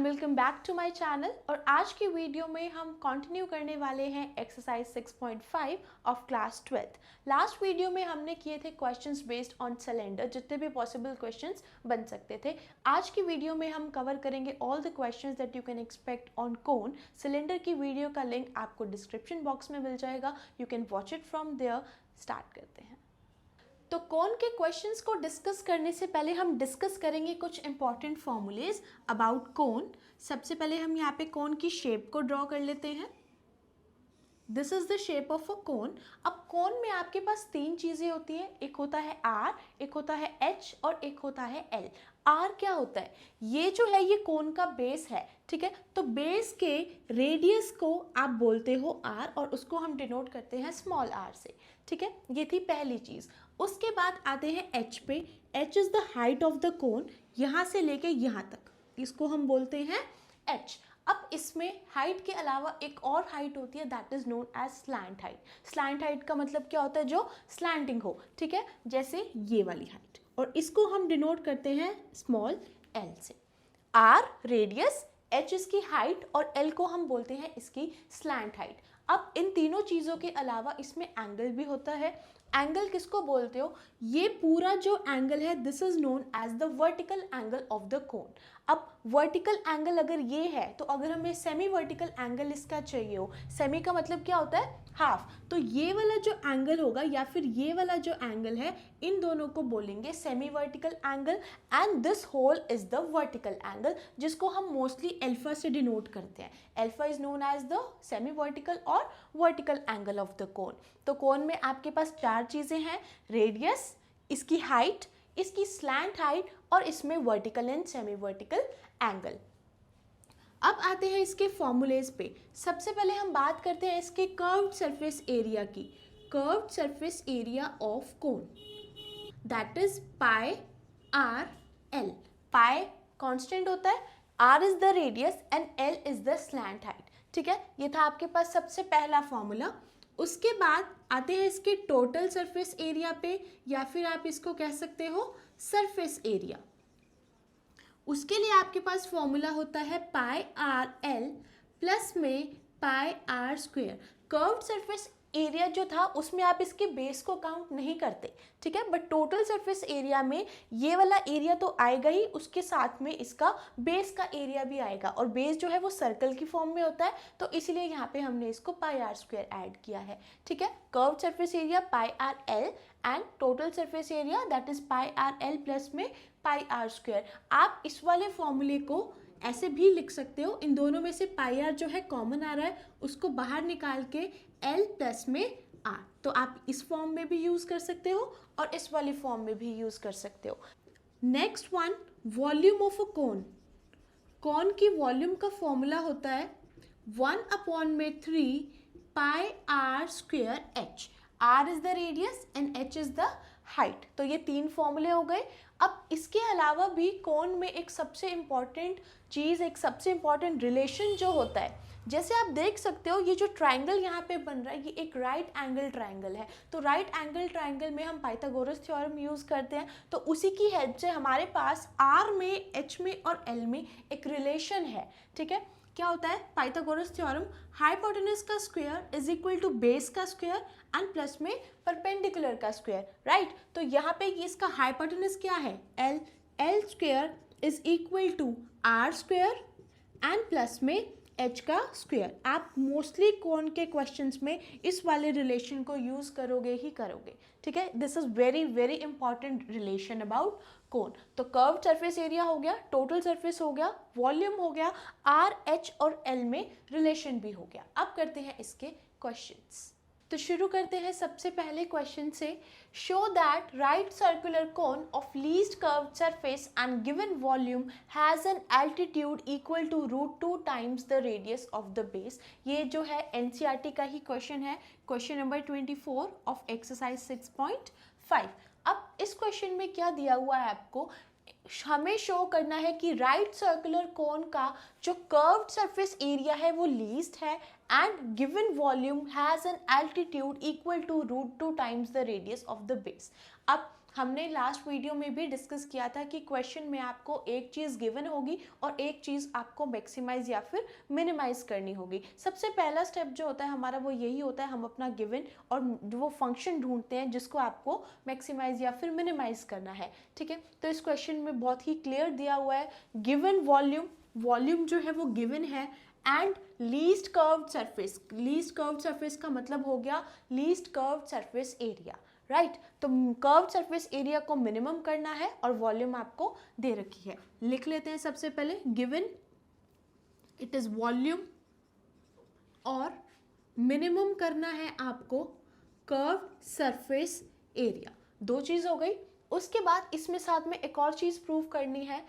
Welcome back to my channel. और आज की वीडियो में हम कंटिन्यू करने वाले हैं exercise 6.5 of class 12th। Last video में हमने किए थे क्वेश्चंस बेस्ड ऑन सिलेंडर, जितने भी पॉसिबल क्वेश्चंस बन सकते थे। आज की वीडियो में हम कवर करेंगे all the questions that you can expect on cone. Cylinder की वीडियो का लिंक आपको डिस्क्रिप्शन बॉक्स में मिल जाएगा, you can watch it from there. Start करते हैं। तो कौन के क्वेश्चंस को डिस्कस करने से पहले हम डिस्कस करेंगे कुछ इंपॉर्टेंट फॉर्मूलेज अबाउट कोन। सबसे पहले हम यहाँ पे कोन की शेप को ड्रॉ कर लेते हैं। This is the shape of a cone. अब कोन में आपके पास तीन चीज़ें होती हैं, एक होता है आर, एक होता है एच और एक होता है एल। आर क्या होता है? ये जो है ये कोन का बेस है, ठीक है। तो बेस के रेडियस को आप बोलते हो आर और उसको हम डिनोट करते हैं स्मॉल आर से, ठीक है। ये थी पहली चीज़। उसके बाद आते हैं एच पे। H is the height of the कोन, यहाँ से लेके यहाँ तक, इसको हम बोलते हैं एच। अब इसमें हाइट के अलावा एक और हाइट होती है, that is known as slant height. Slant height का मतलब क्या होता है? जो स्लैंटिंग हो, ठीक है, जैसे ये वाली हाइट। और इसको हम डिनोट करते हैं स्मॉल एल से। आर रेडियस, एच इसकी हाइट और एल को हम बोलते हैं इसकी स्लैंट हाइट। अब इन तीनों चीज़ों के अलावा इसमें एंगल भी होता है। एंगल किसको बोलते हो? ये पूरा जो एंगल है this is known as the vertical angle of the cone. अब वर्टिकल एंगल अगर ये है तो अगर हमें सेमी वर्टिकल एंगल इसका चाहिए हो, सेमी का मतलब क्या होता है? हाफ। तो ये वाला जो एंगल होगा या फिर ये वाला जो एंगल है, इन दोनों को बोलेंगे semi vertical angle. And this whole is the vertical angle, जिसको हम मोस्टली अल्फा से डिनोट करते हैं। Alpha is known as the semi vertical और vertical angle of the cone. तो कोन में आपके पास चार चीज़ें हैं, रेडियस, इसकी हाइट, इसकी स्लैंट हाइट और इसमें vertical and semi vertical angle. अब आते हैं इसके फॉर्मूलेज पे। सबसे पहले हम बात करते हैं इसके कर्व्ड सरफेस एरिया की। Curved surface area of cone that is pi are L. Pi constant होता है, R is the radius and L is the slant height, ठीक है। ये था आपके पास सबसे पहला फॉर्मूला। उसके बाद आते हैं इसके टोटल सरफेस एरिया पे, या फिर आप इसको कह सकते हो सरफेस एरिया। उसके लिए आपके पास फॉर्मूला होता है पाई आर एल प्लस में pi are square. Curved surface area जो था उसमें आप इसके बेस को काउंट नहीं करते, ठीक है, बट टोटल सरफेस एरिया में ये वाला एरिया तो आएगा ही, उसके साथ में इसका बेस का एरिया भी आएगा। और बेस जो है वो सर्कल की फॉर्म में होता है, तो इसलिए यहाँ पे हमने इसको पाई आर स्क्वायर ऐड किया है, ठीक है। Curved surface area pi R L and total surface area that is pi are l plus में पाई आर स्क्वायर। आप इस वाले फॉर्मूले को ऐसे भी लिख सकते हो, इन दोनों में से पाई आर जो है कॉमन आ रहा है, उसको बाहर निकाल के एल प्लस में आर। तो आप इस फॉर्म में भी यूज़ कर सकते हो और इस वाली फॉर्म में भी यूज़ कर सकते हो। Next one, volume of a cone. Cone की वॉल्यूम का फॉर्मूला होता है 1/3 pi are square h. R is the radius and h is the height. तो ये तीन फॉर्मूले हो गए। अब इसके अलावा भी कोन में एक सबसे इम्पॉर्टेंट चीज़, एक सबसे इम्पॉर्टेंट रिलेशन जो होता है, जैसे आप देख सकते हो ये जो ट्राइंगल यहाँ पे बन रहा है ये एक राइट एंगल ट्राइंगल है। तो राइट एंगल ट्राइंगल में हम पाइथागोरस थ्योरम यूज़ करते हैं, तो उसी की हेल्प से हमारे पास आर में, एच में और एल में एक रिलेशन है, ठीक है। क्या होता है? पाइथागोरस थ्योरम, हाइपोटेनस का square is equal to base का स्क्वायर एंड प्लस में परपेंडिकुलर का स्क्वायर, राइट। तो यहाँ पे इसका हाइपोटेनस क्या है? L. L square is equal to R square and plus में एच का स्क्वायर। आप मोस्टली कोन के क्वेश्चंस में इस वाले रिलेशन को यूज़ करोगे ही करोगे, ठीक है। This is very very important relation about cone. तो कर्व्ड सरफेस एरिया हो गया, टोटल सरफेस हो गया, वॉल्यूम हो गया, आर, एच और एल में रिलेशन भी हो गया। अब करते हैं इसके क्वेश्चंस। तो शुरू करते हैं सबसे पहले क्वेश्चन से। Show that right circular cone of least curved surface and given volume has an altitude equal to √2 times the radius of the base. ये जो है एनसीईआरटी का ही क्वेश्चन है, क्वेश्चन नंबर 24 ऑफ एक्सरसाइज 6.5। अब इस क्वेश्चन में क्या दिया हुआ है आपको? हमें शो करना है कि राइट सर्कुलर कोन का जो कर्व्ड सरफेस एरिया है वो लीस्ट है and given volume has an altitude equal to √2 times the radius of the base. अब हमने लास्ट वीडियो में भी डिस्कस किया था कि क्वेश्चन में आपको एक चीज़ गिवन होगी और एक चीज़ आपको मैक्सिमाइज या फिर मिनिमाइज करनी होगी। सबसे पहला स्टेप जो होता है हमारा वो यही होता है, हम अपना गिवन और वो फंक्शन ढूंढते हैं जिसको आपको मैक्सिमाइज या फिर मिनिमाइज करना है। ठीक है, तो इस क्वेश्चन में बहुत ही क्लियर दिया हुआ है, गिवन वॉल्यूम जो है वो गिवन है and least curved surface. Least curved surface का मतलब हो गया least curved surface area, right. तो कर्व्ड सरफेस एरिया को मिनिमम करना है और वॉल्यूम आपको दे रखी है। लिख लेते हैं सबसे पहले, गिवन इट इज वॉल्यूम और मिनिमम करना है आपको कर्व्ड सरफेस एरिया। दो चीज हो गई। उसके बाद इसमें साथ में एक और चीज प्रूव करनी है,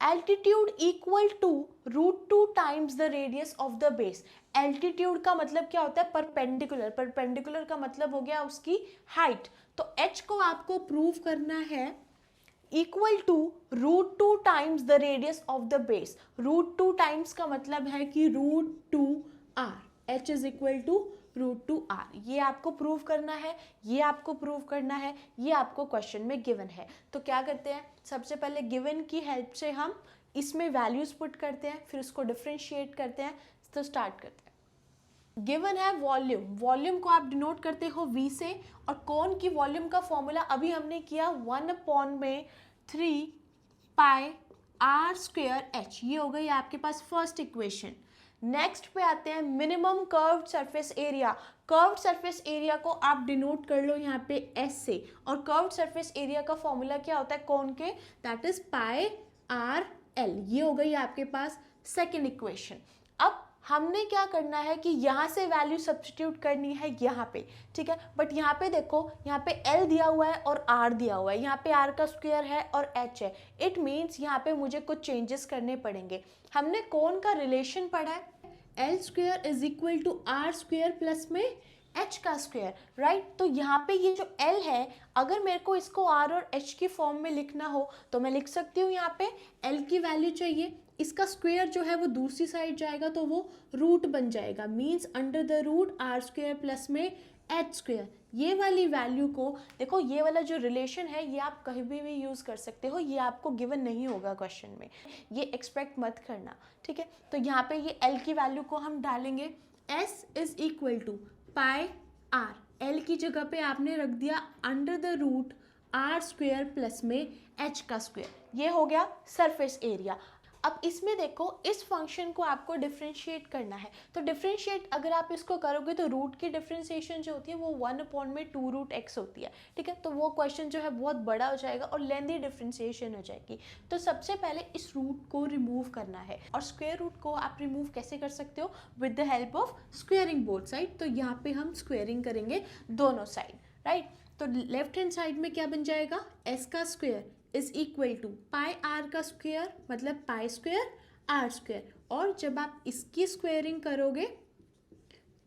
altitude equal to √2 times the radius of the base. Altitude का मतलब क्या होता है, परपेंडिकुलर। परपेंडिकुलर का मतलब हो गया उसकी हाइट। तो h को आपको प्रूव करना है equal to √2 times the radius of the base. √2 times का मतलब है कि √2r, h is equal to √2r। ये आपको प्रूव करना है, ये आपको प्रूव करना है, ये आपको क्वेश्चन में गिवन है। तो क्या करते हैं, सबसे पहले गिवन की हेल्प से हम इसमें वैल्यूज पुट करते हैं, फिर उसको डिफरेंशिएट करते हैं। तो स्टार्ट करते हैं। गिवन है वॉल्यूम, वॉल्यूम को आप डिनोट करते हो v से, और कौन की वॉल्यूम का फॉर्मूला अभी हमने किया 1/3 पाई r स्क्वायर h। ये हो गई आपके पास फर्स्ट इक्वेशन। नेक्स्ट पे आते हैं minimum curved surface area. Curved surface area को आप डिनोट कर लो यहाँ पे s से, और कर्व्ड सरफेस एरिया का फॉर्मूला क्या होता है कौन के, that is pi r l। ये हो गई आपके पास सेकेंड इक्वेशन। अब हमने क्या करना है कि यहाँ से वैल्यू सब्स्टिट्यूट करनी है यहाँ पे, ठीक है। बट यहाँ पे देखो, यहाँ पे L दिया हुआ है और R दिया हुआ है, यहाँ पे R का स्क्वायर है और H है। इट मीन्स यहाँ पे मुझे कुछ चेंजेस करने पड़ेंगे। हमने कौन का रिलेशन पढ़ा है, L square is equal to R square plus में H का स्क्वायर, राइट। तो यहाँ पे ये जो L है, अगर मेरे को इसको R और H की फॉर्म में लिखना हो तो मैं लिख सकती हूँ, यहाँ पे L की वैल्यू चाहिए, इसका स्क्वायर जो है वो दूसरी साइड जाएगा तो वो रूट बन जाएगा, means under the root r square plus में h स्क्वायर। ये वाली वैल्यू को देखो, ये वाला जो रिलेशन है ये आप कहीं भी यूज़ कर सकते हो, ये आपको गिवन नहीं होगा क्वेश्चन में, ये एक्सपेक्ट मत करना, ठीक है। तो यहाँ पे ये l की वैल्यू को हम डालेंगे, s is equal to pi r, l की जगह पे आपने रख दिया under the root r square plus में h का स्क्वायर। ये हो गया सरफेस एरिया। अब इसमें देखो, इस फंक्शन को आपको डिफरेंशिएट करना है। तो डिफरेंशिएट अगर आप इसको करोगे तो रूट की डिफरेंशिएशन जो होती है वो 1/2√x होती है, ठीक है। तो वो क्वेश्चन जो है बहुत बड़ा हो जाएगा और लेंथी डिफरेंशिएशन हो जाएगी। तो सबसे पहले इस रूट को रिमूव करना है, और स्क्वायर रूट को आप रिमूव कैसे कर सकते हो, with the help of squaring both side. तो यहाँ पे हम स्क्वेयरिंग करेंगे दोनों साइड, राइट। तो लेफ्ट हैंड साइड में क्या बन जाएगा, s का square is equal to pi r का स्क्वायर, मतलब पाई स्क्वायर r स्क्वायर। और जब आप इसकी स्क्वेयरिंग करोगे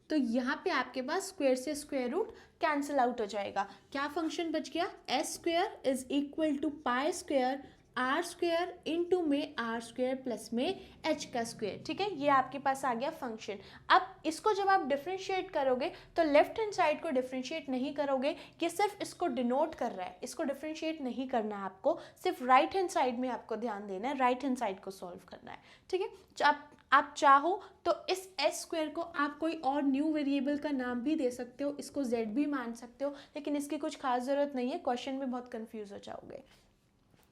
तो यहाँ पे आपके पास स्क्वायर से स्क्वायर रूट कैंसिल आउट हो जाएगा। क्या फंक्शन बच गया, s square is equal to pi square r square into में r स्क्वायर प्लस में h का स्क्वायर, ठीक है। ये आपके पास आ गया फंक्शन। अब इसको जब आप डिफरेंशिएट करोगे तो लेफ्ट हैंड साइड को डिफरेंशिएट नहीं करोगे, कि सिर्फ इसको डिनोट कर रहा है, इसको डिफरेंशिएट नहीं करना है आपको, सिर्फ राइट हैंड साइड में आपको ध्यान देना है, राइट हैंड साइड को सॉल्व करना है, ठीक है। तो आप चाहो तो इस s स्क्वायर को आप कोई और न्यू वेरिएबल का नाम भी दे सकते हो, इसको z भी मान सकते हो, लेकिन इसकी कुछ खास ज़रूरत नहीं है, क्वेश्चन में बहुत कंफ्यूज हो जाओगे।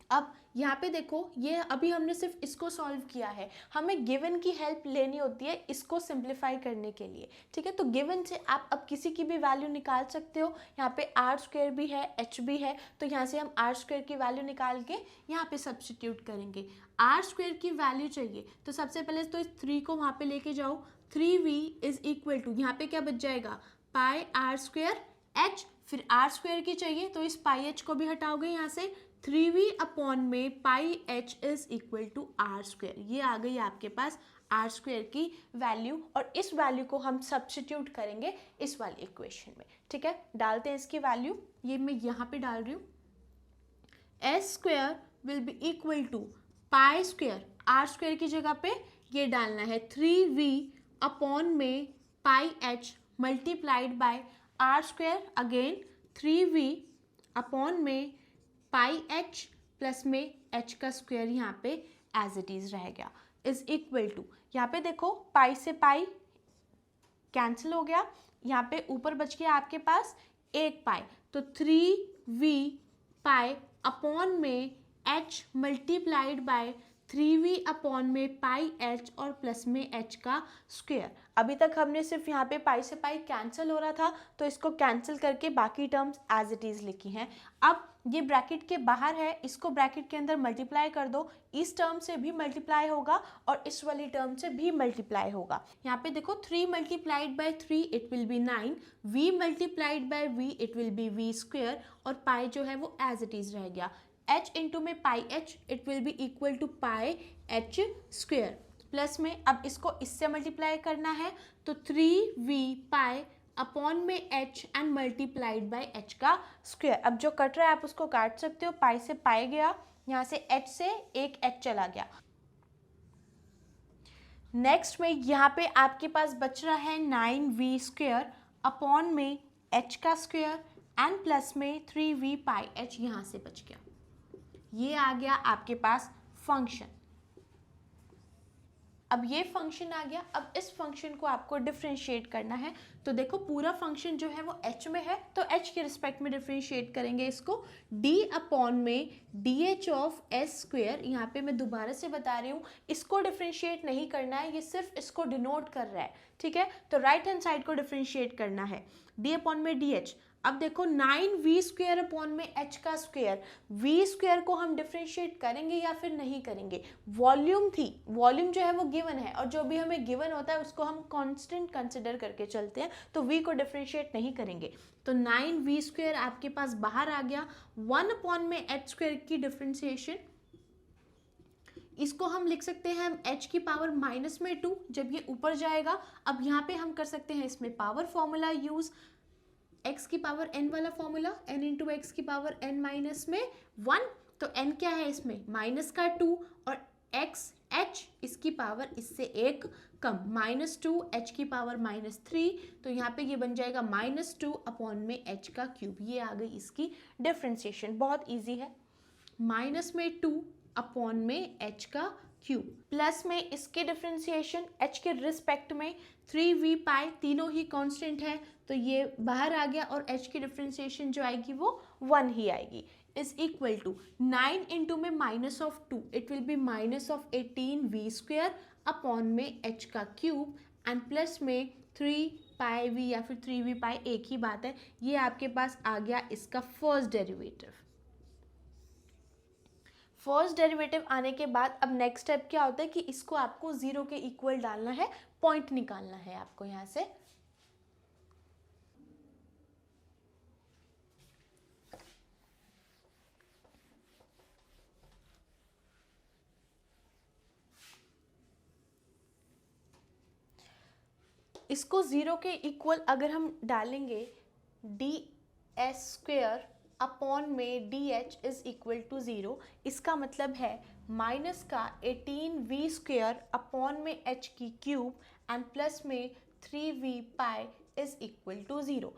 अब यहाँ पे देखो, ये अभी हमने सिर्फ इसको सॉल्व किया है, हमें गिवन की हेल्प लेनी होती है इसको सिंप्लीफाई करने के लिए, ठीक है। तो गिवन से आप अब किसी की भी वैल्यू निकाल सकते हो। यहाँ पे r स्क्वायर भी है, h भी है, तो यहाँ से हम r स्क्वायर की वैल्यू निकाल के यहाँ पे सब्स्टिट्यूट करेंगे। r स्क्वायर की वैल्यू चाहिए तो सबसे पहले तो इस 3 को वहाँ पे लेके जाओ, 3v इज इक्वल टू, यहाँ पे क्या बच जाएगा, पाई r स्क्वायर h, फिर r स्क्वायर की चाहिए तो इस पाई h को भी हटाओगे यहाँ से, 3v अपॉन में pi h is equal to r square. ये आ गई आपके पास r स्क्वायर की वैल्यू, और इस वैल्यू को हम सब्स्टिट्यूट करेंगे इस वाली इक्वेशन में, ठीक है। डालते हैं इसकी वैल्यू, ये मैं यहाँ पे डाल रही हूँ, s square will be equal to pi square, r square की जगह पे ये डालना है 3v अपॉन में pi h multiplied by r square, again 3v upon में पाई एच प्लस में एच का स्क्वायर यहाँ पे एज इट इज रह गया इज इक्वल टू, यहाँ पे देखो पाई से पाई कैंसिल हो गया, यहाँ पे ऊपर बच गया आपके पास एक पाई, तो 3v पाई अपॉन में h multiplied bye 3v upon में पाई h और प्लस में h का स्क्वायर। अभी तक हमने सिर्फ यहाँ पे पाई से पाई कैंसिल हो रहा था तो इसको कैंसिल करके बाकी टर्म्स एज इट इज लिखी हैं। अब ये ब्रैकेट के बाहर है, इसको ब्रैकेट के अंदर मल्टीप्लाई कर दो, इस टर्म से भी मल्टीप्लाई होगा और इस वाली टर्म से भी मल्टीप्लाई होगा। यहाँ पे देखो 3 multiplied by 3 it will B 9, v multiplied by v it will B v square और पाई जो है वो एज इट इज रह गया। h इंटू में pi h it will be equal to pi h square plus में अब इसको इससे मल्टीप्लाई करना है तो 3v पाई अपॉन में h and multiplied by h का स्क्वायर। अब जो कट रहा है आप उसको काट सकते हो, पाई से पाई गया, यहाँ से h से एक h चला गया। नेक्स्ट में यहाँ पे आपके पास बच रहा है 9v स्क्वायर अपॉन में h का स्क्वायर एंड प्लस में 3v पाई h यहाँ से बच गया। ये आ गया आपके पास फंक्शन। अब ये फंक्शन आ गया, अब इस फंक्शन को आपको डिफरेंशिएट करना है। तो देखो पूरा फंक्शन जो है वो h में है तो h के रिस्पेक्ट में डिफरेंशिएट करेंगे इसको, d अपॉन में dh ऑफ s स्क्वायर। यहाँ पे मैं दोबारा से बता रही हूँ, इसको डिफरेंशिएट नहीं करना है, ये सिर्फ इसको डिनोट कर रहा है, ठीक है। तो राइट हैंड साइड को डिफरेंशिएट करना है, d अपॉन में dh। अब देखो 9v स्क्वायर अपॉन में h का स्क्वायर, v स्क्वायर को हम डिफरेंशिएट करेंगे या फिर नहीं करेंगे। वॉल्यूम थी, वॉल्यूम जो है वो गिवन है और जो भी हमें गिवन होता है उसको हम कांस्टेंट कंसिडर करके चलते हैं, तो v को डिफरेंशिएट नहीं करेंगे। तो 9v स्क्वायर आपके पास बाहर आ गया, 1 अपॉन में h स्क्वायर की डिफरेंशिएशन, इसको हम लिख सकते हैं h की पावर माइनस में 2 जब ये ऊपर जाएगा। अब यहाँ पे हम कर सकते हैं इसमें पावर फॉर्मूला यूज, x की पावर n वाला फॉर्मूला, n इंटू एक्स की पावर n माइनस में 1, तो n क्या है इसमें माइनस का 2 और x h इसकी पावर इससे एक कम -2 h की पावर -3, तो यहाँ पे ये बन जाएगा -2 अपॉन में h का क्यूब। ये आ गई इसकी डिफरेंशिएशन, बहुत इजी है। माइनस में 2 अपॉन में h का क्यूब प्लस में इसके डिफरेंशिएशन h के रिस्पेक्ट में 3v पाई, तीनों ही कांस्टेंट है तो ये बाहर आ गया और h की डिफरेंशिएशन जो आएगी वो 1 ही आएगी, इज इक्वल टू 9 इंटू में minus of 2 it will B minus of 18v square upon में h का क्यूब एंड प्लस में 3 पाई v या फिर 3v पाई, एक ही बात है। ये आपके पास आ गया इसका फर्स्ट डेरिवेटिव। फर्स्ट डेरिवेटिव आने के बाद अब नेक्स्ट स्टेप क्या होता है कि इसको आपको 0 के इक्वल डालना है, पॉइंट निकालना है आपको यहाँ से। इसको 0 के इक्वल अगर हम डालेंगे डी एस स्क्वेयर अपॉन में D H is equal to 0, इसका मतलब है माइनस का 18v स्क्वेयर अपॉन में h की क्यूब एंड प्लस में 3v pi is equal to 0।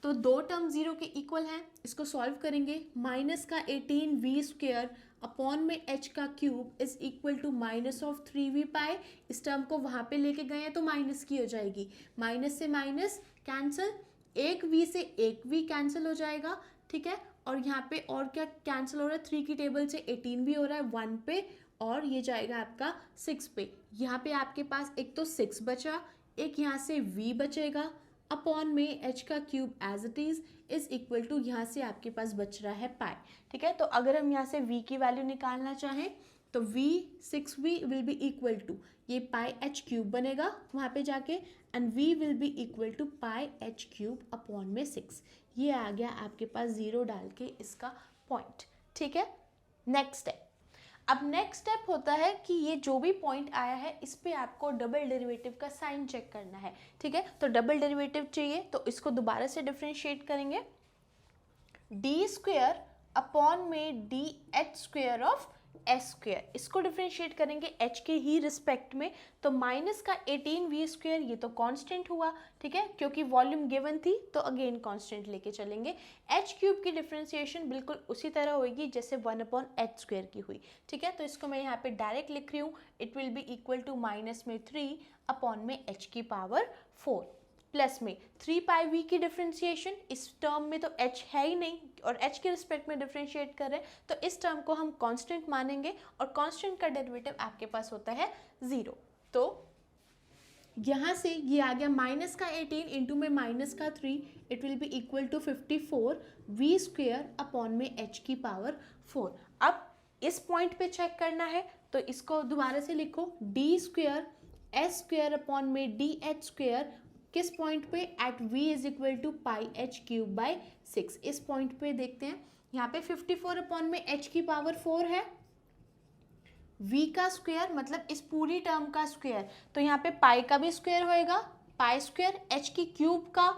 तो दो टर्म 0 के इक्वल हैं, इसको सॉल्व करेंगे। माइनस का 18v स्क्वेयर अपॉन में h का cube is equal to minus of 3v pi, इस टर्म को वहाँ पे लेके गए हैं तो माइनस की हो जाएगी, माइनस से माइनस कैंसिल, एक v से एक v कैंसिल हो जाएगा, ठीक है। और यहाँ पे और क्या कैंसिल हो रहा है, 3 की टेबल से 18 भी हो रहा है 1 पे और ये जाएगा आपका 6 पे। यहाँ पे आपके पास एक तो 6 बचा, एक यहाँ से v बचेगा अपॉन में h का cube as it is equal to यहाँ से आपके पास बच रहा है पाई, ठीक है। तो अगर हम यहाँ से v की वैल्यू निकालना चाहें तो v 6v will be equal to ये पाई h क्यूब बनेगा वहाँ पे जाके and v will be equal to pi h cube upon में 6। ये आ गया आपके पास 0 डाल के इसका पॉइंट, ठीक है। नेक्स्ट स्टेप, अब नेक्स्ट स्टेप होता है कि ये जो भी पॉइंट आया है इस पे आपको डबल डेरिवेटिव का साइन चेक करना है, ठीक है। तो डबल डेरिवेटिव चाहिए तो इसको दोबारा से डिफरेंशिएट करेंगे, डी स्क्वेयर अपॉन में D H square of S square, इसको डिफ्रेंशिएट करेंगे एच के ही रिस्पेक्ट में, तो माइनस का 18v स्क्वेयर, ये तो कांस्टेंट हुआ, ठीक है, क्योंकि वॉल्यूम गिवन थी तो अगेन कांस्टेंट लेके चलेंगे। एच क्यूब की डिफ्रेंशिएशन बिल्कुल उसी तरह होगी जैसे 1/h स्क्वेयर की हुई, ठीक है, तो इसको मैं यहाँ पे डायरेक्ट लिख रही हूँ, it will be equal to minus में 3/h की पावर 4 प्लस में 3πv की डिफ्रेंशिएशन, इस टर्म में तो h है ही नहीं और h के रिस्पेक्ट में डिफ्रेंशिएट कर रहे हैं, तो इस टर्म को हम कांस्टेंट मानेंगे और कांस्टेंट का डेरिवेटिव आपके पास होता है 0। तो यहाँ से ये आ गया माइनस का 18 इंटू में माइनस का 3, it will be equal to 54v square upon में h की पावर 4। अब इस पॉइंट पे चेक करना है तो इसको दोबारा से लिखो, D square S square upon में डी एच स्क्वेयर, किस पॉइंट पे, at v is equal to pi H cube by 6। इस पॉइंट पे देखते हैं, यहाँ पे 54 अपॉन में h की पावर 4 है, v का स्क्वायर मतलब इस पूरी टर्म का स्क्वायर, तो यहाँ पे पाई का भी स्क्वायर होएगा, पाई स्क्वायर h की क्यूब का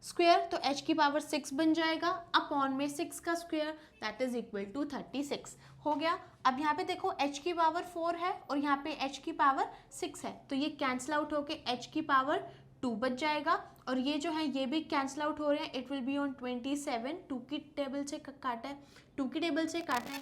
स्क्वायर तो h की पावर 6 बन जाएगा, अपॉन में 6 का square that is equal to 36 हो गया। अब यहाँ पे देखो h की पावर 4 है और यहाँ पे h की पावर 6 है, तो ये कैंसिल आउट होके h की पावर 2 बच जाएगा और ये जो है ये भी कैंसिल आउट हो रहे हैं, इट विल बी ऑन 27, 2 की टेबल से काटा है, 2 की टेबल से काटा है,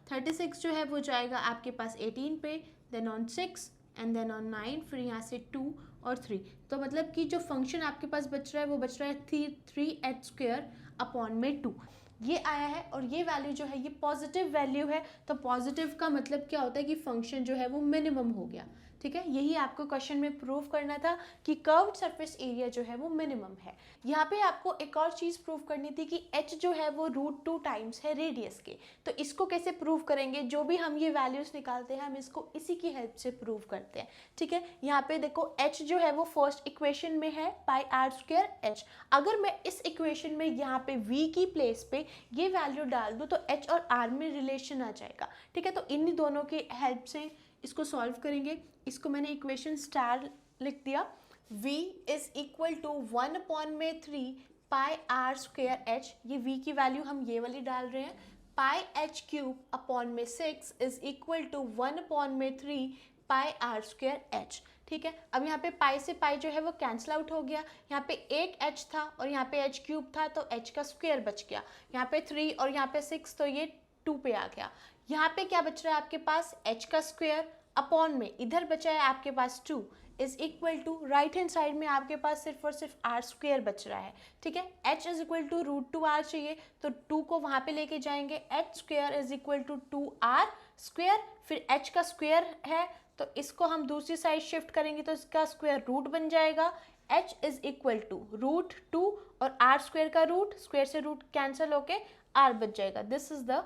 36 जो है वो जाएगा आपके पास 18 पे, then on 6 and then on 9, फिर यहाँ से 2 और 3, तो मतलब कि जो फंक्शन आपके पास बच रहा है वो बच रहा है 3h स्क्वेयर अपॉन में 2, ये आया है और ये वैल्यू जो है ये पॉजिटिव वैल्यू है, तो पॉजिटिव का मतलब क्या होता है कि फंक्शन जो है वो मिनिमम हो गया, ठीक है, यही आपको क्वेश्चन में प्रूव करना था कि कर्व्ड सरफेस एरिया जो है वो मिनिमम है। यहाँ पे आपको एक और चीज़ प्रूव करनी थी कि h जो है वो √2 टाइम्स है रेडियस के, तो इसको कैसे प्रूव करेंगे, जो भी हम ये वैल्यूज निकालते हैं हम इसको इसी की हेल्प से प्रूव करते हैं, ठीक है। यहाँ पे देखो h जो है वो फर्स्ट इक्वेशन में है पाई आर स्क्वायर h, अगर मैं इस इक्वेशन में यहाँ पे v की प्लेस पे ये वैल्यू डाल दूँ तो h और r में रिलेशन आ जाएगा, ठीक है, तो इन दोनों की हेल्प से इसको सॉल्व करेंगे। इसको मैंने इक्वेशन स्टार लिख दिया, v is equal to 1/3 pi are square h, ये v की वैल्यू हम ये वाली डाल रहे हैं, पाई h क्यूब अपॉन में 6 is equal to 1/3 pi are square h, ठीक है। अब यहाँ पे पाई से पाई जो है वो कैंसिल आउट हो गया, यहाँ पे एक h था और यहाँ पे h क्यूब था तो h का स्क्वायर बच गया, यहाँ पे 3 और यहाँ पे 6 तो ये 2 पे आ गया, यहाँ पे क्या बच रहा है आपके पास h का स्क्वायर अपॉन में इधर बचा है आपके पास 2 is equal to right hand side में आपके पास सिर्फ और सिर्फ आर स्क्वायर बच रहा है, ठीक है, h is equal to √2r चाहिए तो 2 को वहाँ पे लेके जाएंगे, h square is equal to 2r square, फिर h का स्क्वायर है तो इसको हम दूसरी साइड शिफ्ट करेंगे तो इसका स्क्वायर रूट बन जाएगा, h इज इक्वल टू √2 और r स्क्वायर का रूट, स्क्वायर से रूट कैंसिल होके r बच जाएगा, this is the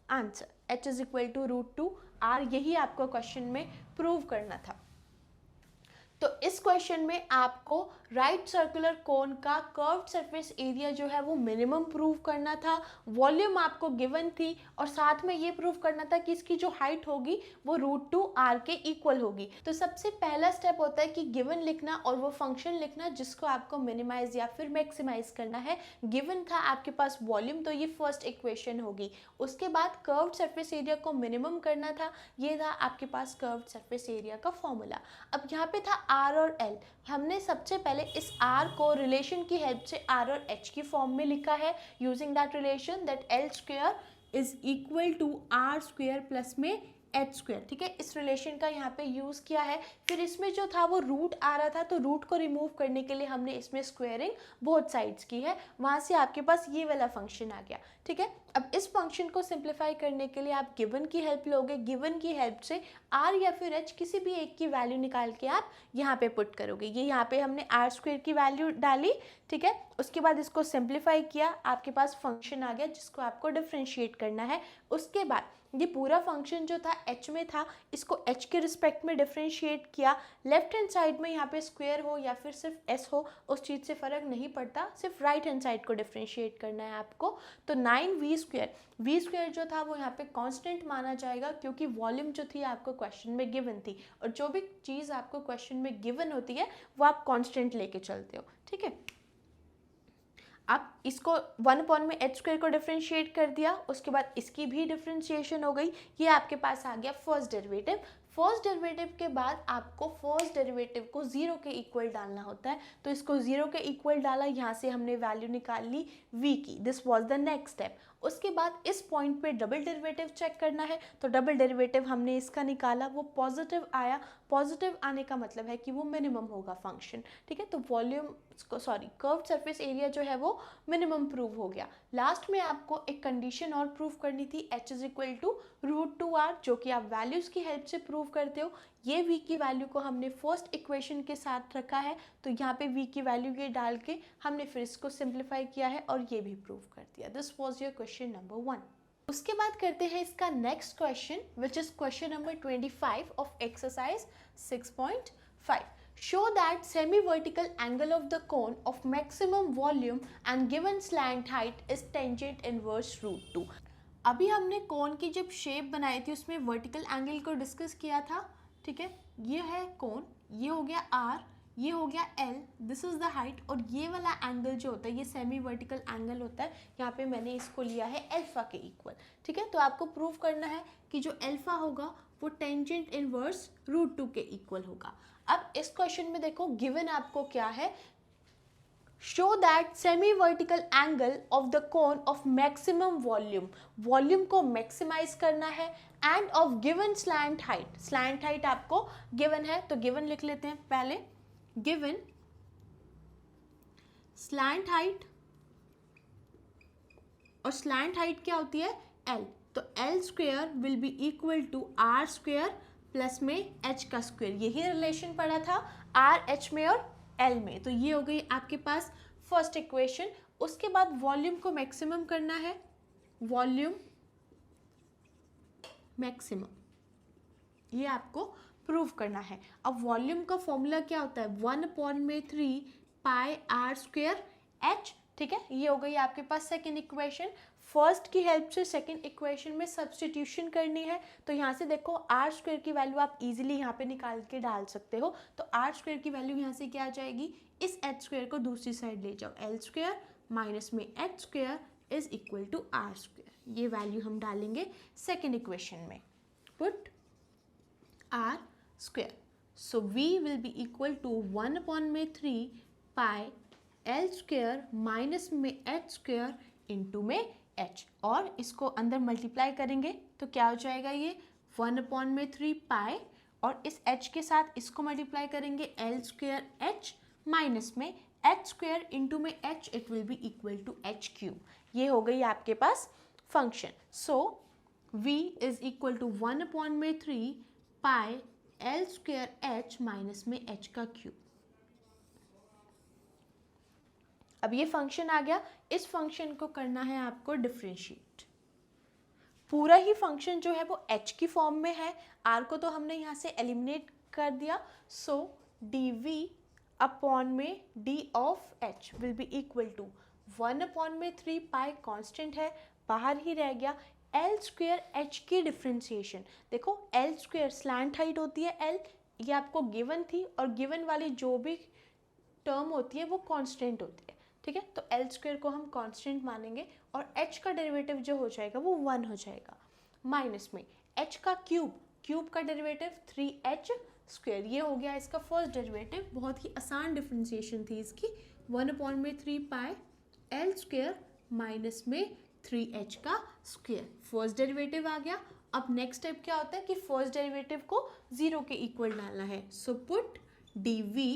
answer, h is equal to √2r, यही आपको क्वेश्चन में प्रूव करना था। तो इस क्वेश्चन में आपको राइट सर्कुलर कोन का कर्व्ड सरफेस एरिया जो है वो मिनिमम प्रूव करना था, वॉल्यूम आपको गिवन थी और साथ में ये प्रूव करना था कि इसकी जो हाइट होगी वो √2r के इक्वल होगी। तो सबसे पहला स्टेप होता है कि गिवन लिखना और वो फंक्शन लिखना जिसको आपको मिनिमाइज या फिर मैक्सिमाइज करना है। गिवन था आपके पास वॉल्यूम, तो ये फर्स्ट इक्वेशन होगी। उसके बाद कर्व्ड सरफेस एरिया को मिनिमम करना था, ये था आपके पास कर्व्ड सरफेस एरिया का फॉर्मूला। अब यहाँ पे था R और L, हमने सबसे पहले इस R को रिलेशन की हेल्प से R और H की फॉर्म में लिखा है, using that relation that L square is equal to R square plus में h स्क्वायर, ठीक है, इस रिलेशन का यहाँ पे यूज़ किया है। फिर इसमें जो था वो रूट आ रहा था, तो रूट को रिमूव करने के लिए हमने इसमें स्क्वायरिंग बोथ साइड्स की है, वहाँ से आपके पास ये वाला फंक्शन आ गया, ठीक है। अब इस फंक्शन को सिंप्लीफाई करने के लिए आप गिवन की हेल्प लोगे, गिवन की हेल्प से r या फिर h किसी भी एक की वैल्यू निकाल के आप यहाँ पे पुट करोगे। ये यहाँ पे हमने r स्क्वायर की वैल्यू डाली, ठीक है, उसके बाद इसको सिंप्लीफाई किया, आपके पास फंक्शन आ गया जिसको आपको डिफ्रेंशिएट करना है। उसके बाद ये पूरा फंक्शन जो था h में था, इसको h के रिस्पेक्ट में डिफ्रेंशिएट किया। लेफ्ट हैंड साइड में यहाँ पे स्क्वायर हो या फिर सिर्फ s हो उस चीज़ से फ़र्क नहीं पड़ता, सिर्फ राइट हैंड साइड को डिफ्रेंशिएट करना है आपको। तो 9v स्क्वायर जो था वो यहाँ पे कांस्टेंट माना जाएगा क्योंकि वॉल्यूम जो थी आपको क्वेश्चन में गिवन थी, और जो भी चीज़ आपको क्वेश्चन में गिवन होती है वो आप कांस्टेंट लेके चलते हो, ठीक है। अब इसको 1/h² को डिफ्रेंशिएट कर दिया, उसके बाद इसकी भी डिफ्रेंशिएशन हो गई, ये आपके पास आ गया फर्स्ट डेरिवेटिव। फर्स्ट डेरिवेटिव के बाद आपको फर्स्ट डेरिवेटिव को 0 के इक्वल डालना होता है, तो इसको 0 के इक्वल डाला, यहाँ से हमने वैल्यू निकाल ली v की। This was the next step. उसके बाद इस पॉइंट पे डबल डेरिवेटिव चेक करना है, तो डबल डेरिवेटिव हमने इसका निकाला, वो पॉजिटिव आया। पॉजिटिव आने का मतलब है कि वो मिनिमम होगा फंक्शन, ठीक है। तो कर्व्ड सरफेस एरिया जो है वो मिनिमम प्रूव हो गया। लास्ट में आपको एक कंडीशन और प्रूव करनी थी, h is equal to √2r, जो कि आप वैल्यूज़ की हेल्प से प्रूव करते हो। ये v की वैल्यू को हमने फर्स्ट इक्वेशन के साथ रखा है, तो यहाँ पे v की वैल्यू ये डाल के हमने फिर इसको सिंप्लीफाई किया है और ये भी प्रूव कर दिया। This was your question number 1। उसके बाद करते हैं इसका next question, which is question number 25 of exercise 6.5. Show that semi-vertical angle of the cone of maximum volume and given slant height is tangent inverse √2. अभी हमने कोन की जब शेप बनाई थी उसमें वर्टिकल एंगल को डिस्कस किया था, ठीक है। ये है कोन, ये हो गया r, ये हो गया l, this is the height, और ये वाला एंगल जो होता है ये सेमी वर्टिकल एंगल होता है। यहाँ पे मैंने इसको लिया है अल्फा के इक्वल, ठीक है। तो आपको प्रूव करना है कि जो अल्फा होगा वो टेंजेंट इनवर्स √2 के इक्वल होगा। अब इस क्वेश्चन में देखो गिवन आपको क्या है, show that semi vertical angle of the cone of maximum volume, volume को मैक्सिमाइज करना है, and of given slant height, slant height आपको गिवन है, तो गिवन लिख लेते हैं पहले, गिवन स्लैंट हाइट, और स्लैंट हाइट क्या होती है l, तो l square will be equal to r square plus में h का स्क्वेयर। यही रिलेशन पड़ा था r h में और l में, तो ये हो गई आपके पास फर्स्ट इक्वेशन। उसके बाद वॉल्यूम को मैक्सिमम करना है, वॉल्यूम मैक्सिमम, ये आपको प्रूव करना है। अब वॉल्यूम का फॉर्मूला क्या होता है, 1/3 पाई r स्क्वेयर h, ठीक है। ये हो गई आपके पास सेकेंड इक्वेशन। फर्स्ट की हेल्प से सेकेंड इक्वेशन में सब्सटीट्यूशन करनी है, तो यहाँ से देखो आर स्क्वेयर की वैल्यू आप इजीली यहाँ पे निकाल के डाल सकते हो। तो आर स्क्वेयर की वैल्यू यहाँ से क्या आ जाएगी, इस एच स्क्वेयर को दूसरी साइड ले जाओ, एल स्क्वेयर माइनस में H square is equal to R square. ये वैल्यू हम डालेंगे सेकेंड इक्वेशन में, put R square, so V will be equal to 1/3 pi L square minus में एच स्क्वेयर इंटू में h, और इसको अंदर मल्टीप्लाई करेंगे तो क्या हो जाएगा, ये 1/3 पाई, और इस h के साथ इसको मल्टीप्लाई करेंगे l स्क्वेयर h माइनस में h स्क्वेयर इंटू में h, it will be equal to h cube. ये हो गई आपके पास function. So v is equal to 1/3 pi l square h minus में h का क्यूब। अब ये फंक्शन आ गया, इस फंक्शन को करना है आपको डिफरेंशिएट। पूरा ही फंक्शन जो है वो h की फॉर्म में है, r को तो हमने यहाँ से एलिमिनेट कर दिया, सो dv अपॉन में d of h will be equal to 1/3 pi, constant है बाहर ही रह गया, l स्क्वेयर h की डिफरेंशिएशन। देखो l स्क्वेयर स्लैंट हाइट होती है l, ये आपको गिवन थी, और गिवन वाली जो भी टर्म होती है वो कांस्टेंट होती है, ठीक है। तो एल स्क्वेयर को हम कांस्टेंट मानेंगे, और h का डेरिवेटिव जो हो जाएगा वो 1 हो जाएगा, माइनस में h का क्यूब, क्यूब का डेरिवेटिव 3h स्क्वेयर, ये हो गया इसका फर्स्ट डेरिवेटिव। बहुत ही आसान डिफरेंशिएशन थी इसकी, 1/3 पाई एल स्क्वेयर माइनस में 3h का स्क्वेयर, फर्स्ट डेरिवेटिव आ गया। अब नेक्स्ट स्टेप क्या होता है कि फर्स्ट डेरिवेटिव को 0 के इक्वल डालना है, सो पुट dv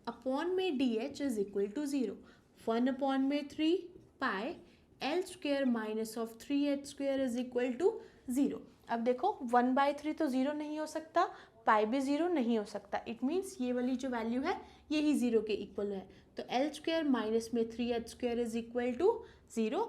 अपॉन में dh is equal to 0, 1/3 pi L square minus of 3h square is equal to 0। अब देखो 1/3 तो 0 नहीं हो सकता, पाई भी 0 नहीं हो सकता, इट मीन्स ये वाली जो वैल्यू है यही 0 के इक्वल है, तो एल स्क्वेयर माइनस में 3h square is equal to 0।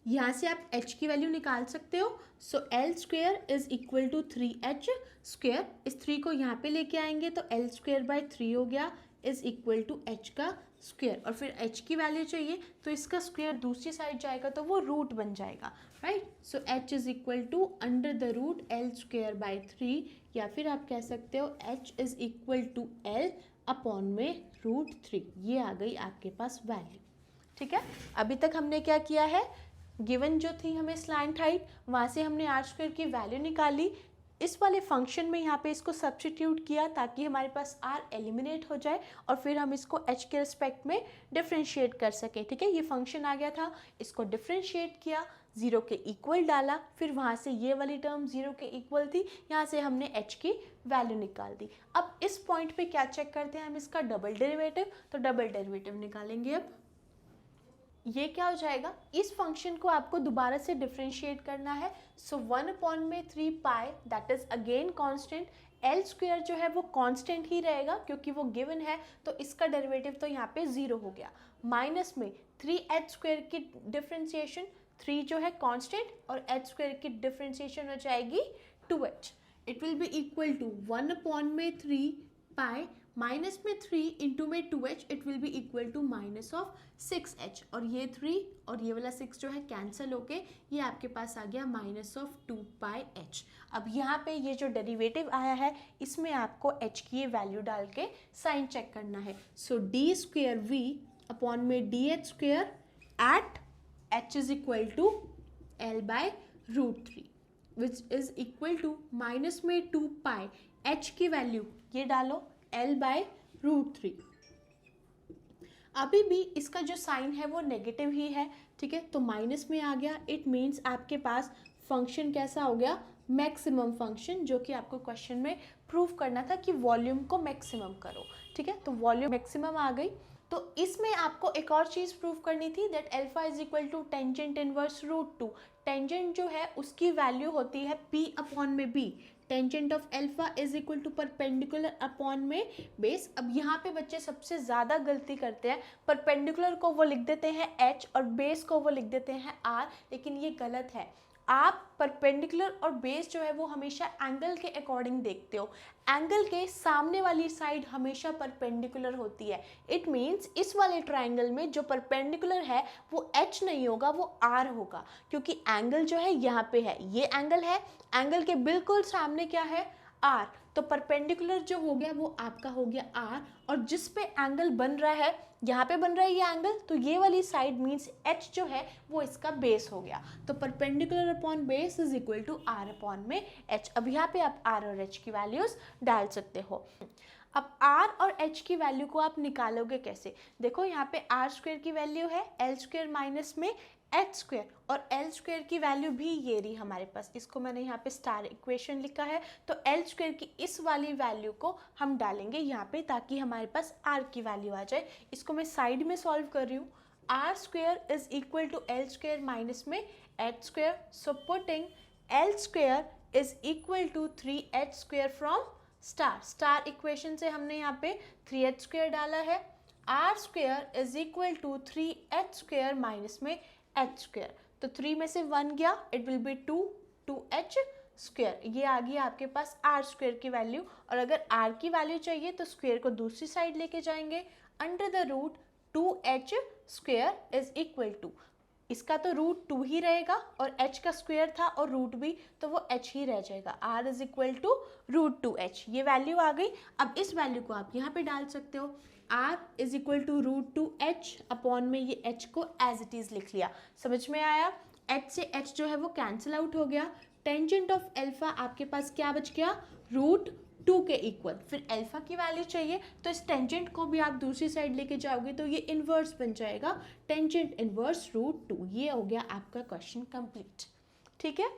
यहाँ से आप h की वैल्यू निकाल सकते हो, so l square is equal to 3h square, इस 3 को यहाँ पे लेके आएंगे तो एल स्क्वेयर बाई 3 हो गया इज इक्वल टू h का स्क्वेयर, और फिर h की वैल्यू चाहिए तो इसका स्क्वेयर दूसरी साइड जाएगा तो वो रूट बन जाएगा, right. So h is equal to under the root L square by 3, या फिर आप कह सकते हो h is equal to l upon में √3, ये आ गई आपके पास वैल्यू। ठीक है, अभी तक हमने क्या किया है, गिवन जो थी हमें स्लैंट हाइट, वहाँ से हमने आर स्क्वायर की वैल्यू निकाली, इस वाले फंक्शन में यहाँ पे इसको सब्स्टिट्यूट किया ताकि हमारे पास आर एलिमिनेट हो जाए और फिर हम इसको एच के रिस्पेक्ट में डिफ्रेंशिएट कर सकें। ठीक है, ये फंक्शन आ गया था, इसको डिफ्रेंशिएट किया, 0 के इक्वल डाला, फिर वहाँ से ये वाली टर्म 0 के इक्वल थी, यहाँ से हमने h की वैल्यू निकाल दी। अब इस पॉइंट पे क्या चेक करते हैं हम, इसका डबल डेरिवेटिव, तो डबल डेरिवेटिव निकालेंगे। अब ये क्या हो जाएगा, इस फंक्शन को आपको दोबारा से डिफ्रेंशिएट करना है, so 1/3 pi that is again constant, l square जो है वो कांस्टेंट ही रहेगा क्योंकि वो गिवन है, तो इसका डेरिवेटिव तो यहाँ पे 0 हो गया, माइनस में 3h स्क्वायर की डिफ्रेंशिएशन, 3 जो है कांस्टेंट और h स्क्वायर की डिफ्रेंशिएशन हो जाएगी 2h, it will be equal to 1/3 pi minus में 3 इंटू में 2h, it will be equal to minus of 6h, और ये 3 और ये वाला 6 जो है कैंसिल होके ये आपके पास आ गया माइनस ऑफ 2 पाई h। अब यहाँ पे ये जो डेरिवेटिव आया है इसमें आपको h की ये वैल्यू डाल के साइन चेक करना है, so D square v upon में D H square at h is equal to l by √3 which is equal to minus में 2 पाई h की वैल्यू ये डालो l बाय √3। अभी भी इसका जो साइन है वो नेगेटिव ही है, ठीक है, तो माइनस में आ गया, इट मीन्स आपके पास फंक्शन कैसा हो गया, मैक्सिमम फंक्शन, जो कि आपको क्वेश्चन में प्रूव करना था कि वॉल्यूम को मैक्सिमम करो। ठीक है, तो वॉल्यूम मैक्सिमम आ गई, तो इसमें आपको एक और चीज़ प्रूव करनी थी, that alpha is equal to tangent inverse √2। Tangent जो है उसकी वैल्यू होती है p अपॉन में b, tangent of alpha is equal to perpendicular upon में बेस। अब यहाँ पे बच्चे सबसे ज़्यादा गलती करते हैं, परपेंडिकुलर को वो लिख देते हैं h और बेस को वो लिख देते हैं r, लेकिन ये गलत है। आप परपेंडिकुलर और बेस जो है वो हमेशा एंगल के अकॉर्डिंग देखते हो, एंगल के सामने वाली साइड हमेशा परपेंडिकुलर होती है, इट मीन्स इस वाले ट्राइंगल में जो परपेंडिकुलर है वो h नहीं होगा, वो r होगा, क्योंकि एंगल जो है यहाँ पे है, ये एंगल है, एंगल के बिल्कुल सामने क्या है, r, तो परपेंडिकुलर जो हो गया वो आपका हो गया r, और जिस पे एंगल बन रहा है, यहाँ पे बन रहा है ये एंगल, तो ये वाली साइड मीन्स h जो है वो इसका बेस हो गया, तो perpendicular upon base is equal to r upon में h। अब यहाँ पे आप r और h की वैल्यूज डाल सकते हो। अब r और h की वैल्यू को आप निकालोगे कैसे, देखो यहाँ पे r स्क्वायर की वैल्यू है, l स्क्वायर माइनस में h स्क्वायर, और l स्क्वायर की वैल्यू भी ये रही हमारे पास, इसको मैंने यहाँ पे स्टार इक्वेशन लिखा है, तो l स्क्वायर की इस वाली वैल्यू को हम डालेंगे यहाँ पे ताकि हमारे पास r की वैल्यू आ जाए। इसको मैं साइड में सॉल्व कर रही हूँ, r square is equal to l square minus में h square, so putting l square is equal to 3h square from star equation से हमने यहाँ पे 3h स्क्वायर डाला है, r square is equal to 3h square minus में h square, तो 3 में से 1 गया, it will B 2h square, ये आ गई आपके पास r स्क्वायर की वैल्यू। और अगर r की वैल्यू चाहिए तो स्क्वायर को दूसरी साइड लेके जाएंगे, under the root 2h square is equal to, इसका तो √2 ही रहेगा और h का स्क्वायर था और रूट भी, तो वो h ही रह जाएगा, r is equal to √2h, ये वैल्यू आ गई। अब इस वैल्यू को आप यहाँ पे डाल सकते हो, r is equal to √2h upon में ये h को एज इट इज लिख लिया, समझ में आया, h से h जो है वो कैंसिल आउट हो गया, टेंजेंट ऑफ एल्फा आपके पास क्या बच गया, √2 के इक्वल, फिर एल्फा की वैल्यू चाहिए तो इस टेंजेंट को भी आप दूसरी साइड लेके जाओगे तो ये इन्वर्स बन जाएगा, टेंजेंट इन्वर्स √2, ये हो गया आपका क्वेश्चन कंप्लीट। ठीक है,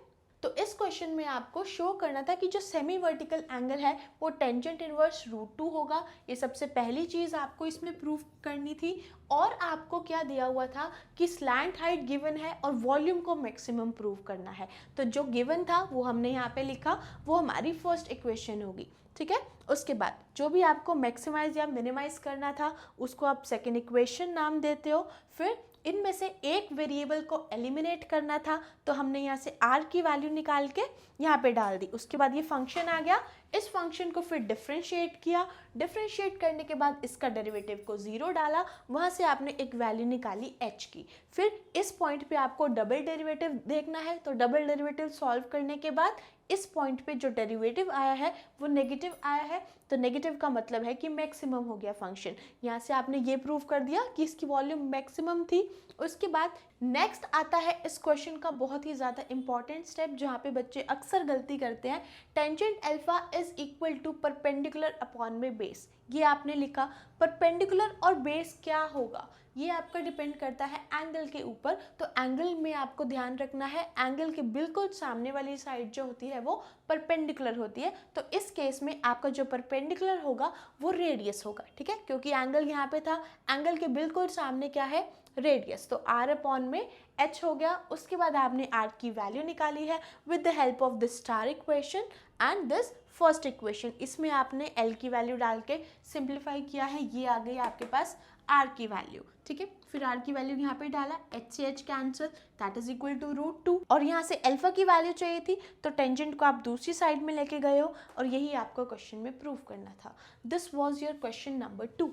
तो इस क्वेश्चन में आपको शो करना था कि जो सेमी वर्टिकल एंगल है वो टेंजेंट इनवर्स √2 होगा, ये सबसे पहली चीज़ आपको इसमें प्रूव करनी थी। और आपको क्या दिया हुआ था कि स्लैंट हाइट गिवन है और वॉल्यूम को मैक्सिमम प्रूव करना है, तो जो गिवन था वो हमने यहाँ पे लिखा, वो हमारी फर्स्ट इक्वेशन होगी। ठीक है, उसके बाद जो भी आपको मैक्सिमाइज या मिनिमाइज करना था उसको आप सेकेंड इक्वेशन नाम देते हो, फिर इनमें से एक वेरिएबल को एलिमिनेट करना था तो हमने यहाँ से r की वैल्यू निकाल के यहाँ पे डाल दी, उसके बाद ये फंक्शन आ गया, इस फंक्शन को फिर डिफरेंशिएट किया, डिफरेंशिएट करने के बाद इसका डेरिवेटिव को 0 डाला, वहाँ से आपने एक वैल्यू निकाली h की, फिर इस पॉइंट पे आपको डबल डेरिवेटिव देखना है, तो डबल डेरिवेटिव सॉल्व करने के बाद इस पॉइंट पे जो डेरिवेटिव आया है वो नेगेटिव आया है, तो नेगेटिव का मतलब है कि मैक्सिमम हो गया फंक्शन। यहाँ से आपने ये प्रूव कर दिया कि इसकी वॉल्यूम मैक्सिमम थी। उसके बाद नेक्स्ट आता है इस क्वेश्चन का बहुत ही ज़्यादा इंपॉर्टेंट स्टेप जहाँ पे बच्चे अक्सर गलती करते हैं। Tangent alpha is equal to perpendicular upon में बेस। ये आपने लिखा, परपेंडिकुलर और बेस क्या होगा ये आपका डिपेंड करता है एंगल के ऊपर। तो एंगल में आपको ध्यान रखना है, एंगल के बिल्कुल सामने वाली साइड जो होती है वो परपेंडिकुलर होती है। तो इस केस में आपका जो परपेंडिकुलर होगा वो रेडियस होगा, ठीक है, क्योंकि एंगल यहाँ पे था, एंगल के बिल्कुल सामने क्या है, रेडियस। तो r अपॉन में h हो गया। उसके बाद आपने r की वैल्यू निकाली है with the help of this star equation and this first equation. इसमें आपने l की वैल्यू डाल के सिंप्लीफाई किया है, ये आ गई आपके पास r की वैल्यू, ठीक है। फिर r की वैल्यू यहाँ पे डाला, h से h cancel, that is equal to √2। और यहाँ से अल्फा की वैल्यू चाहिए थी तो टेंजेंट को आप दूसरी साइड में लेके गए हो और यही आपको क्वेश्चन में प्रूव करना था। This was your question number 2.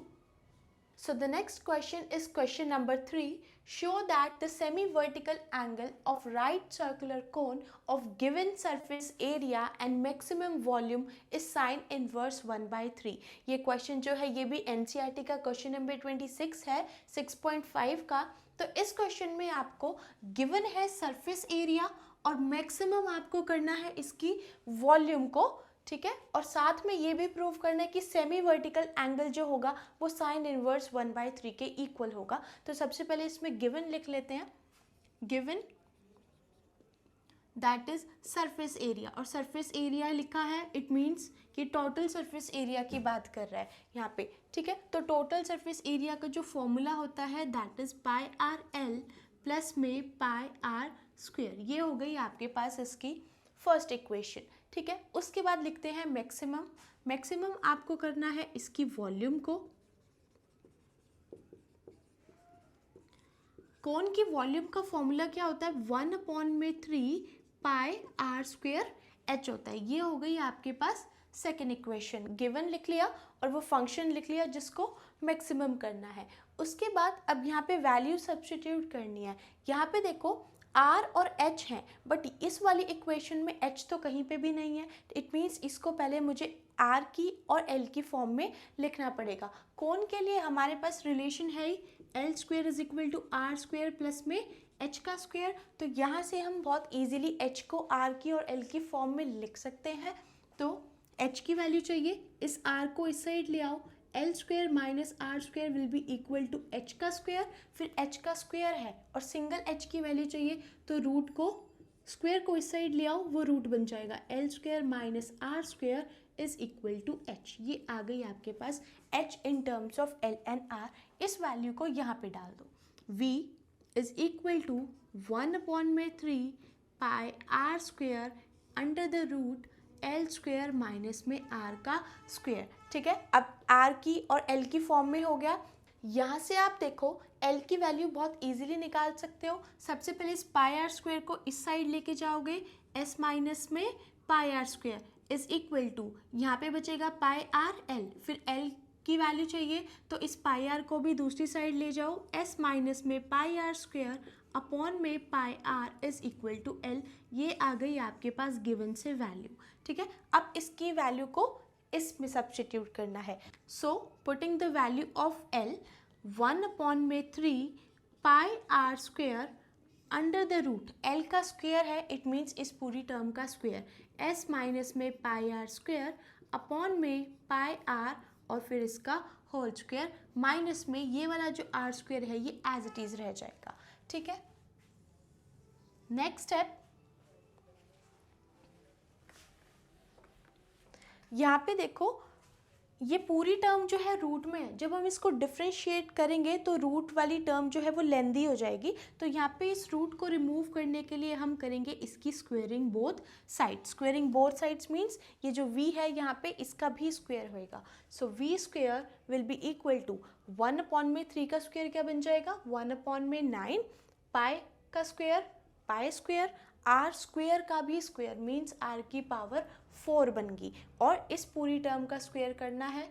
So the next question is question number 3. Show that the semi-vertical angle of right circular cone of given surface area and maximum volume is sin inverse 1/3. ये question जो है ये भी NCERT का question number 26 है 6.5 का। तो इस question में आपको given है surface area और maximum आपको करना है इसकी volume को, ठीक है। और साथ में ये भी प्रूव करना है कि सेमी वर्टिकल एंगल जो होगा वो साइन इनवर्स 1/3 के इक्वल होगा। तो सबसे पहले इसमें गिवन लिख लेते हैं, given that is surface area, और सरफेस एरिया लिखा है, इट मीन्स कि टोटल सरफेस एरिया की बात कर रहा है यहाँ पे, ठीक है। तो टोटल सरफेस एरिया का जो फॉर्मूला होता है that is pi are l plus में पाई आर स्क्वेयर। ये हो गई आपके पास इसकी फर्स्ट इक्वेशन, ठीक है। उसके बाद लिखते हैं मैक्सिमम। मैक्सिमम आपको करना है इसकी वॉल्यूम को, कोन की वॉल्यूम का फॉर्मूला क्या होता है, 1/3 पाई आर स्क्वेयर एच होता है। ये हो गई आपके पास सेकेंड इक्वेशन। गिवन लिख लिया और वो फंक्शन लिख लिया जिसको मैक्सिमम करना है। उसके बाद अब यहाँ पे वैल्यू सब्स्टिट्यूट करनी है। यहाँ पे देखो R और H हैं, बट इस वाली इक्वेशन में H तो कहीं पे भी नहीं है। इट मीन्स इसको पहले मुझे R की और L की फॉर्म में लिखना पड़ेगा। कोन के लिए हमारे पास रिलेशन है ही L square is equal to R square plus में H का स्क्वेयर। तो यहाँ से हम बहुत ईजिली H को R की और L की फॉर्म में लिख सकते हैं। तो H की वैल्यू चाहिए, इस R को इस साइड ले आओ, L square minus are square will be equal to H का स्क्वेयर। फिर एच का स्क्वेयर है और सिंगल एच की वैल्यू चाहिए तो रूट को, स्क्वेयर को इस साइड ले आओ, वो रूट बन जाएगा, l square minus are square is equal to h. ये आ गई आपके पास h in terms of l and r. इस वैल्यू को यहाँ पे डाल दो, v is equal to 1/3 pi are square under the root L square minus में आर का स्क्वेयर, ठीक है। अब आर की और एल की फॉर्म में हो गया। यहाँ से आप देखो एल की वैल्यू बहुत इजीली निकाल सकते हो। सबसे पहले इस पाई आर स्क्वेयर को इस साइड लेके जाओगे, एस माइनस में pi are square is equal to, यहाँ पे बचेगा पाई आर एल। फिर एल की वैल्यू चाहिए तो इस पाई आर को भी दूसरी साइड ले जाओ, एस माइनस में पाई आर स्क्वेयर अपॉन में pi r is equal to l. ये आ गई आपके पास गिवन से वैल्यू, ठीक है। अब इसकी वैल्यू को इसमें सब्स्टिट्यूट करना है। So putting the value of L 1/3 pi are square under the root, L का स्क्वेयर है, इट मीन्स इस पूरी टर्म का स्क्वेयर, एस माइनस में पाई आर स्क्वेयर अपॉन में पाई आर और फिर इसका होल स्क्वेयर माइनस में ये वाला जो आर स्क्वेयर है ये एज इट इज रह जाएगा, ठीक है। नेक्स्ट स्टेप, यहाँ पे देखो ये पूरी टर्म जो है रूट में है, जब हम इसको डिफ्रेंशिएट करेंगे तो रूट वाली टर्म जो है वो लेंदी हो जाएगी। तो यहाँ पे इस रूट को रिमूव करने के लिए हम करेंगे इसकी squaring both sides. Squaring both sides means ये जो v है यहाँ पे इसका भी स्क्वेयर होएगा। So v square will be equal to 1/3 का स्क्वेयर क्या बन जाएगा, 1/9 पाई का square, pi square, R square का भी स्क्वेयर मीन्स आर की पावर 4 बन गई। और इस पूरी टर्म का स्क्वेयर करना है,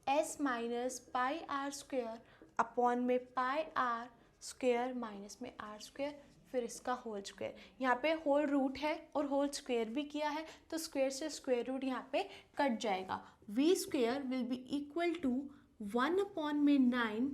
S minus pi are square upon में पाई आर स्क्वेयर माइनस में आर स्क्वेयर, फिर इसका होल स्क्वायर। यहाँ पे होल रूट है और होल स्क्वायर भी किया है, तो स्क्वायर से स्क्वायर रूट यहाँ पे कट जाएगा। V square will be equal to 1/9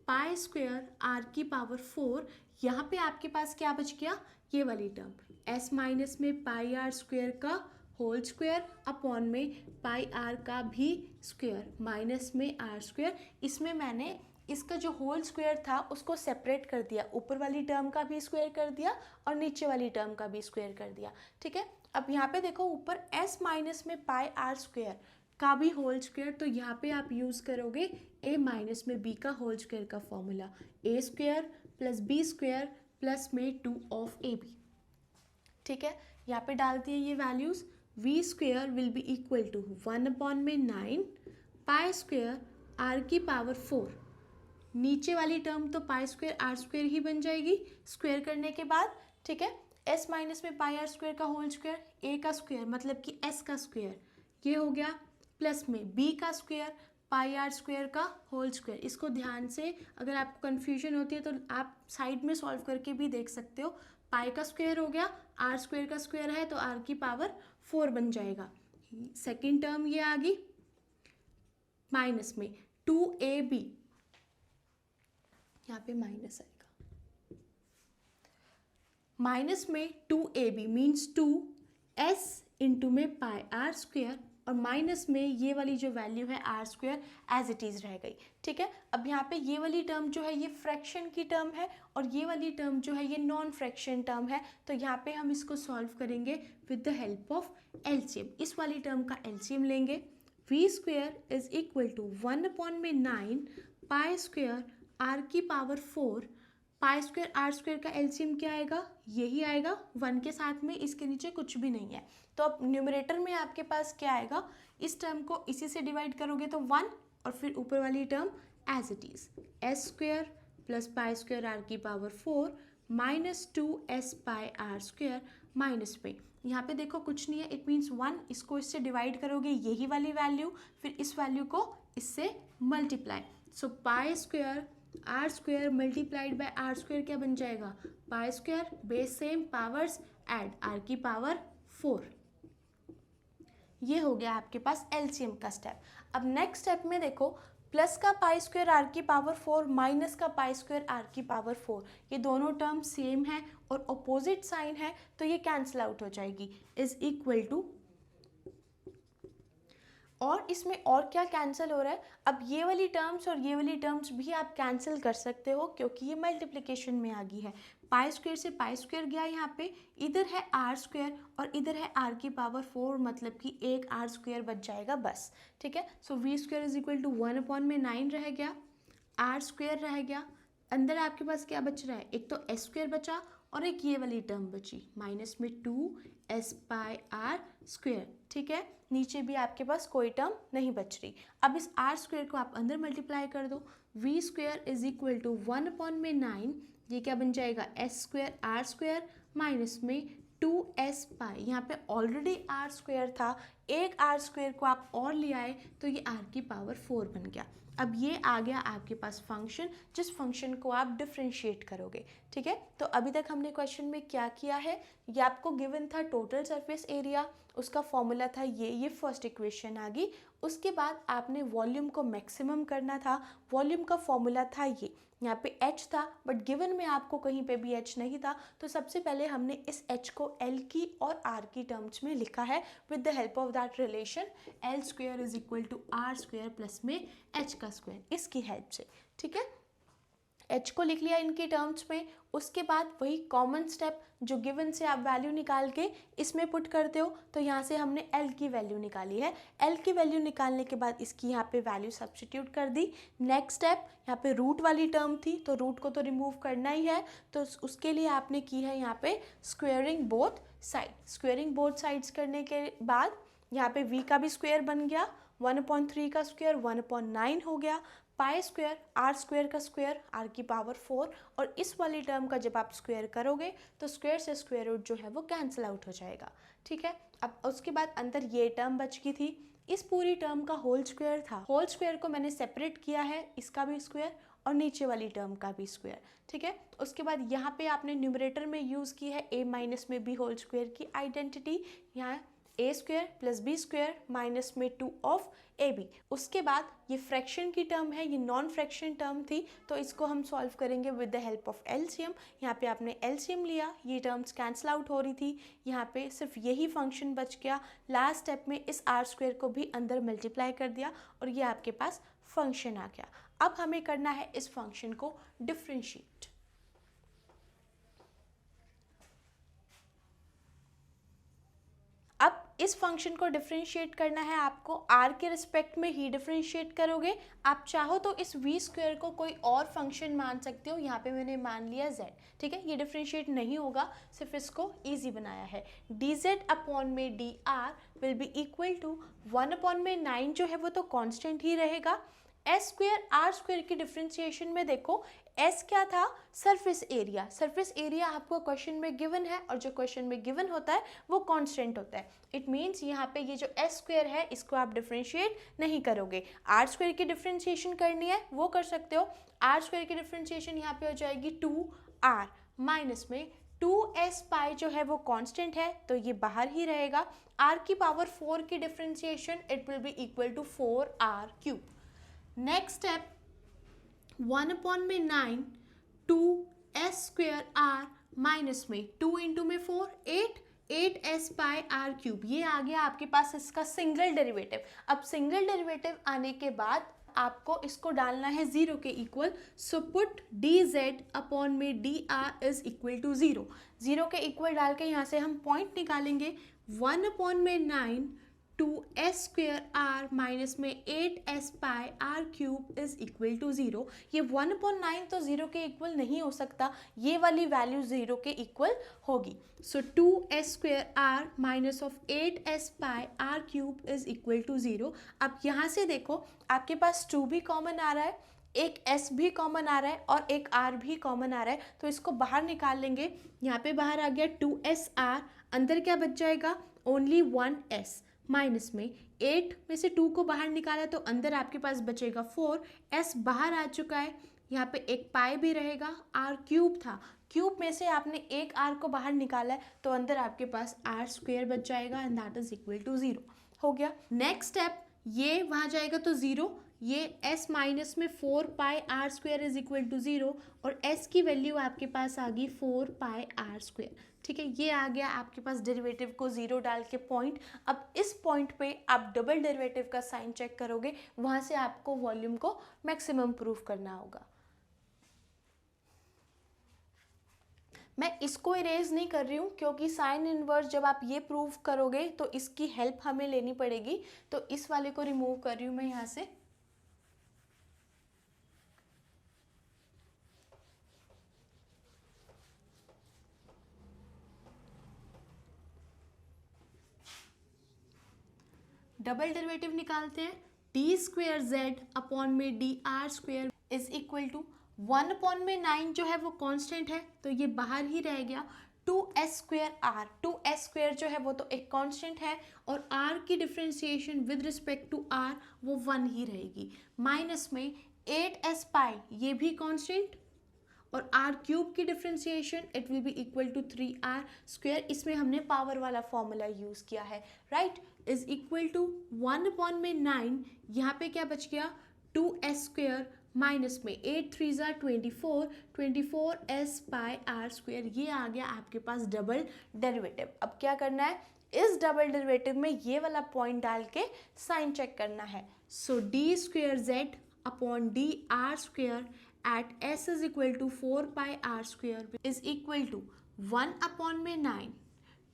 pi square are की पावर 4। यहाँ पे आपके पास क्या बच गया, ये वाली टर्म, एस माइनस में पाई आर स्क्वायर का होल स्क्वायर अपॉन में पाई आर का भी स्क्वायर माइनस में आर स्क्वायर। इसमें मैंने इसका जो होल स्क्वायर था उसको सेपरेट कर दिया, ऊपर वाली टर्म का भी स्क्वायर कर दिया और नीचे वाली टर्म का भी स्क्वायर कर दिया। ठीक है, अब यहाँ पे देखो ऊपर s माइनस में पाई आर स्क्वायर का भी होल स्क्वायर, तो यहाँ पे आप यूज़ करोगे a माइनस में b का होल स्क्वायर का formula, a square plus b square plus में 2 ऑफ ab। ठीक है, यहाँ पे डाल दिए ये values. v square will be equal to 1/9 pi square r की पावर 4। नीचे वाली टर्म तो पाई स्क्वायर आर स्क्वायर ही बन जाएगी स्क्वायर करने के बाद। ठीक है, s माइनस में पाई आर स्क्वायर का होल स्क्वायर, a का स्क्वायर मतलब कि s का स्क्वायर ये हो गया, प्लस में b का स्क्वायर पाई आर स्क्वायर का होल स्क्वायर। इसको ध्यान से, अगर आपको कन्फ्यूजन होती है तो आप साइड में सॉल्व करके भी देख सकते हो। पाई का स्क्वायर हो गया, आर स्क्वायर का स्क्वायर है तो आर की पावर 4 बन जाएगा। सेकेंड टर्म ये आ गई, माइनस में 2ab, यहाँ पे माइनस आएगा, माइनस में 2ab मीन्स 2s इंटू में पाई आर स्क्वायर और माइनस में ये वाली जो वैल्यू है R square as it is रह गई। ठीक है, अब यहाँ पे ये वाली टर्म जो है ये फ्रैक्शन की टर्म है और ये वाली टर्म जो है ये नॉन फ्रैक्शन टर्म है, तो यहाँ पे हम इसको सॉल्व करेंगे with the help of LCM. इस वाली टर्म का एलसीएम लेंगे, v square is equal to 1/9 pi square are की power 4। Pi square are square का एलसीएम क्या आएगा, यही आएगा, 1 के साथ में इसके नीचे कुछ भी नहीं है। तो अब न्यूमरेटर में आपके पास क्या आएगा, इस टर्म को इसी से डिवाइड करोगे तो 1 और फिर ऊपर वाली term as it is, s square plus pi square are की power 4 minus 2s pi are square minus में, यहाँ पे देखो कुछ नहीं है, इट मीन्स 1, इसको इससे डिवाइड करोगे यही वाली वैल्यू, फिर इस वैल्यू को इससे multiply, so pi square are square multiplied by R square क्या बन जाएगा, pi square, base same, powers add, R की पावर 4। ये हो गया आपके पास एलसीएम का स्टेप। अब नेक्स्ट स्टेप में देखो, प्लस का पाई स्क्वायर आर की पावर 4 माइनस का पाई स्क्वायर आर की पावर 4, ये दोनों टर्म सेम है और अपोजिट साइन है तो ये कैंसिल आउट हो जाएगी, इज इक्वल टू, और इसमें और क्या कैंसिल हो रहा है, अब ये वाली टर्म्स और ये वाली टर्म्स भी आप कैंसिल कर सकते हो क्योंकि ये मल्टीप्लिकेशन में आ गई है। पाई स्क्वायर से पाई स्क्वायर गया, यहाँ पे इधर है आर स्क्वायर और इधर है आर की पावर 4, मतलब कि एक आर स्क्वायर बच जाएगा बस। ठीक है, so V square is equal to 1/9 रह गया, आर स्क्वायर रह गया, अंदर आपके पास क्या बच रहा है, एक तो एस स्क्वायर बचा और एक ये वाली टर्म बची माइनस में 2s पाई आर स्क्वायर। ठीक है, नीचे भी आपके पास कोई टर्म नहीं बच रही। अब इस आर स्क्वायर को आप अंदर मल्टीप्लाई कर दो, V square is equal to 1/9, ये क्या बन जाएगा, S square are square minus में 2s पाई, यहाँ पे ऑलरेडी आर स्क्वायर था, एक आर स्क्वायर को आप और ले आए तो ये आर की पावर 4 बन गया। अब ये आ गया आपके पास फंक्शन, जिस फंक्शन को आप डिफ्रेंशिएट करोगे। ठीक है, तो अभी तक हमने क्वेश्चन में क्या किया है, ये आपको गिवन था टोटल सरफेस एरिया, उसका फॉर्मूला था ये फर्स्ट इक्वेशन आ गई। उसके बाद आपने वॉल्यूम को मैक्सिमम करना था, वॉल्यूम का फॉर्मूला था ये, यहाँ पे h था बट गिवन में आपको कहीं पे भी h नहीं था, तो सबसे पहले हमने इस h को l की और r की टर्म्स में लिखा है with the help of that relation l square is equal to r square plus में h का स्क्वायर, इसकी हेल्प से। ठीक है, h को लिख लिया इनकी टर्म्स में। उसके बाद वही कॉमन स्टेप जो गिवन से आप वैल्यू निकाल के इसमें पुट करते हो, तो यहाँ से हमने l की वैल्यू निकाली है, l की वैल्यू निकालने के बाद इसकी यहाँ पे वैल्यू सब्स्टिट्यूट कर दी। नेक्स्ट स्टेप, यहाँ पे रूट वाली टर्म थी तो रूट को तो रिमूव करना ही है, तो उसके लिए आपने की है यहाँ पे squaring both side. Squaring both sides करने के बाद यहाँ पे v का भी स्क्वायर बन गया, 1/3 का स्क्वायर 1/9 हो गया, पाई स्क्वायर आर स्क्वायर का स्क्वायर आर की पावर 4, और इस वाली टर्म का जब आप स्क्वायर करोगे तो स्क्वायर से स्क्वायर रूट जो है वो कैंसिल आउट हो जाएगा। ठीक है, अब उसके बाद अंदर ये टर्म बच गई थी, इस पूरी टर्म का होल स्क्वायर था, होल स्क्वायर को मैंने सेपरेट किया है, इसका भी स्क्वायर और नीचे वाली टर्म का भी स्क्वायर, ठीक है। उसके बाद यहाँ पे आपने न्यूमरेटर में यूज़ की है a माइनस में b होल स्क्वायर की आइडेंटिटी, यहाँ a square plus b square minus में 2 ऑफ ab। उसके बाद ये फ्रैक्शन की टर्म है, ये नॉन फ्रैक्शन टर्म थी, तो इसको हम सॉल्व करेंगे with the help of LCM. यहाँ पे आपने एलसीएम लिया, ये टर्म्स कैंसिल आउट हो रही थी, यहाँ पे सिर्फ यही फंक्शन बच गया। लास्ट स्टेप में इस आर स्क्वायर को भी अंदर मल्टीप्लाई कर दिया और ये आपके पास फंक्शन आ गया। अब हमें करना है इस फंक्शन को डिफरेंशिएट। अब इस फंक्शन को डिफरेंशिएट करना है आपको, r के रिस्पेक्ट में ही डिफरेंशिएट करोगे। आप चाहो तो इस v स्क्वायर को कोई और फंक्शन मान सकते हो, यहाँ पे मैंने मान लिया z, ठीक है। ये डिफरेंशिएट नहीं होगा, सिर्फ इसको इजी बनाया है। dz अपॉन में dr will be equal to 1 upon में 9 जो है वो तो कांस्टेंट ही रहेगा। एस स्क्वायर आर स्क्वायर की डिफरेंशिएशन में देखो, एस क्या था, सरफेस एरिया। सरफेस एरिया आपको क्वेश्चन में गिवन है और जो क्वेश्चन में गिवन होता है वो कांस्टेंट होता है। इट मीन्स यहाँ पे ये जो एस स्क्वायर है इसको आप डिफरेंशिएट नहीं करोगे। आर स्क्वायर की डिफरेंशिएशन करनी है वो कर सकते हो। आर स्क्वायर की डिफरेंशिएशन यहाँ पे हो जाएगी 2r माइनस में 2s पाई जो है वो कांस्टेंट है तो ये बाहर ही रहेगा। r की पावर 4 की differentiation it will be equal to 4r cube. Next step 1 upon में 9 2s स्क्वायर r माइनस में 2 इंटू में 4 8s पाई r क्यूब। ये आ गया आपके पास इसका सिंगल डेरिवेटिव। अब सिंगल डेरिवेटिव आने के बाद आपको इसको डालना है 0 के equal, so put dz upon में dr इज इक्वल टू 0। 0 के इक्वल डाल के यहाँ से हम पॉइंट निकालेंगे। 1 अपॉन में 9 2s स्क्वायर r माइनस में 8s pi r cube is equal to 0। ये 1 अपॉन 9 तो 0 के इक्वल नहीं हो सकता, ये वाली वैल्यू 0 के इक्वल होगी। So 2s square r minus of 8s pi r cube is equal to 0। अब यहाँ से देखो आपके पास 2 भी कॉमन आ रहा है, एक s भी कॉमन आ रहा है और एक r भी कॉमन आ रहा है, तो इसको बाहर निकाल लेंगे। यहाँ पे बाहर आ गया 2sr, अंदर क्या बच जाएगा, ओनली 1s माइनस में 8 में से 2 को बाहर निकाला तो अंदर आपके पास बचेगा 4, s बाहर आ चुका है, यहाँ पे एक पाई भी रहेगा, r क्यूब था, क्यूब में से आपने एक r को बाहर निकाला है तो अंदर आपके पास r स्क्वायर बच जाएगा and that is equal to 0 हो गया। नेक्स्ट स्टेप, ये वहाँ जाएगा तो 0, ये s माइनस में 4 pi r square is equal to 0 और s की वैल्यू आपके पास आ गई 4 पाई r स्क्वायर, ठीक है। ये आ गया आपके पास डेरिवेटिव को 0 डाल के पॉइंट। अब इस पॉइंट पे आप डबल डेरिवेटिव का साइन चेक करोगे, वहाँ से आपको वॉल्यूम को मैक्सिमम प्रूव करना होगा। मैं इसको इरेज नहीं कर रही हूँ क्योंकि साइन इनवर्स जब आप ये प्रूव करोगे तो इसकी हेल्प हमें लेनी पड़ेगी, तो इस वाले को रिमूव कर रही हूँ मैं यहाँ से। डबल डेरिवेटिव निकालते हैं, डी स्क्वेयर जेड अपॉन में D are square is equal to 1 upon में 9 जो है वो कांस्टेंट है तो ये बाहर ही रह गया। 2s square R, 2s square जो है वो तो एक कांस्टेंट है और r की differentiation with respect to r वो 1 ही रहेगी, माइनस में 8s पाई ये भी कांस्टेंट और r क्यूब की differentiation it will be equal to 3r square, इसमें हमने पावर वाला फॉर्मूला यूज़ किया है, right, is equal to 1 upon में 9, यहाँ पे क्या बच गया 2s स्क्वेयर माइनस में 8 3 ज़ा 24s पाई r स्क्वेयर। ये आ गया आपके पास डबल डेरिवेटिव। अब क्या करना है, इस डबल डेरिवेटिव में ये वाला पॉइंट डाल के साइन चेक करना है। So D square Z upon d are square at s is equal to 4 pi r square is equal to 1 upon में 9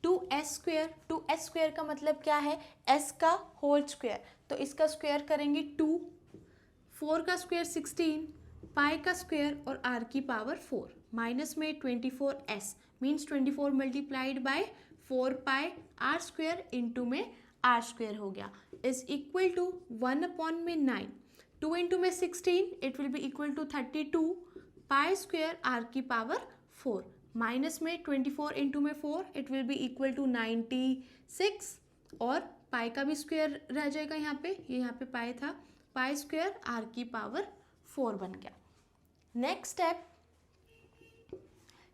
2s square, 2s square का मतलब क्या है, s का होल स्क्वायर, तो इसका स्क्वायर करेंगे 2, 4 का स्क्वायर 16, पाई का स्क्वायर और r की पावर 4, माइनस में 24s means 24 multiplied by 4 pi r square into में r स्क्वायर हो गया इज इक्वल टू 1 अपॉन में 9, 2 इंटू में 16 it will be equal to 32 pi square r की पावर 4, माइनस में 24 इंटू में 4 it will be equal to 96 और पाई का भी स्क्वायर रह जाएगा यहाँ पे, ये यहाँ पे पाई था, पाई स्क्वायर r की पावर 4 बन गया। नेक्स्ट स्टेप,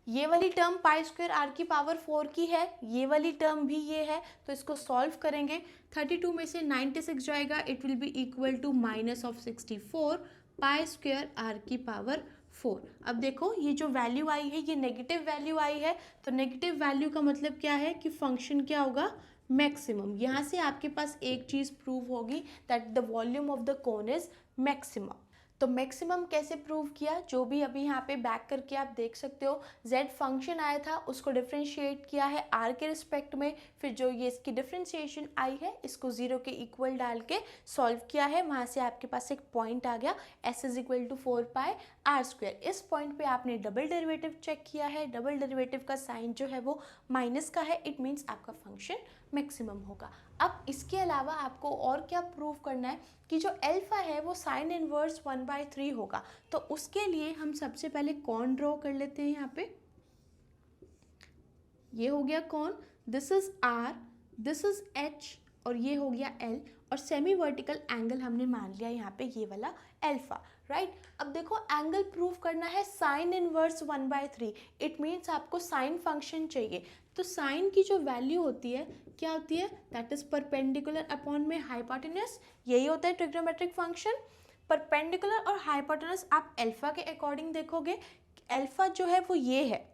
ये वाली टर्म पाई स्क्वायर आर की पावर 4 की है, ये वाली टर्म भी ये है, तो इसको सॉल्व करेंगे। 32 में से 96 जाएगा, it will be equal to minus of 64 pi square are की पावर 4। अब देखो ये जो वैल्यू आई है ये नेगेटिव वैल्यू आई है, तो नेगेटिव वैल्यू का मतलब क्या है कि फंक्शन क्या होगा, मैक्सिमम। यहाँ से आपके पास एक चीज़ प्रूव होगी that the volume of the cone is maximum. तो मैक्सिमम कैसे प्रूव किया, जो भी अभी यहाँ पे बैक करके आप देख सकते हो, z फंक्शन आया था उसको डिफ्रेंशिएट किया है r के रिस्पेक्ट में, फिर जो ये इसकी डिफ्रेंशिएशन आई है इसको 0 के इक्वल डाल के सॉल्व किया है, वहाँ से आपके पास एक पॉइंट आ गया s is equal to 4 pi are square. इस पॉइंट पे आपने डबल डेरिवेटिव चेक किया है, डबल डेरिवेटिव का साइन जो है वो माइनस का है, इट मीन्स आपका फंक्शन मैक्सिमम होगा। अब इसके अलावा आपको और क्या प्रूव करना है कि जो एल्फा है वो साइन इनवर्स 1/3 होगा। तो उसके लिए हम सबसे पहले कॉन ड्रॉ कर लेते हैं। यहाँ पे ये हो गया cone, this is R, this is H और ये हो गया एल, और सेमी वर्टिकल एंगल हमने मान लिया यहाँ पे ये वाला एल्फा, राइट। अब देखो एंगल प्रूव करना है साइन इनवर्स 1/3, इट मीन्स आपको साइन फंक्शन चाहिए। तो साइन की जो वैल्यू होती है क्या होती है, दैट इज परपेंडिकुलर अपॉन में हाइपोटेनस, यही होता है ट्रिग्नोमेट्रिक फंक्शन। परपेंडिकुलर और हाइपोटेनस आप एल्फा के अकॉर्डिंग देखोगे, एल्फा जो है वो ये है,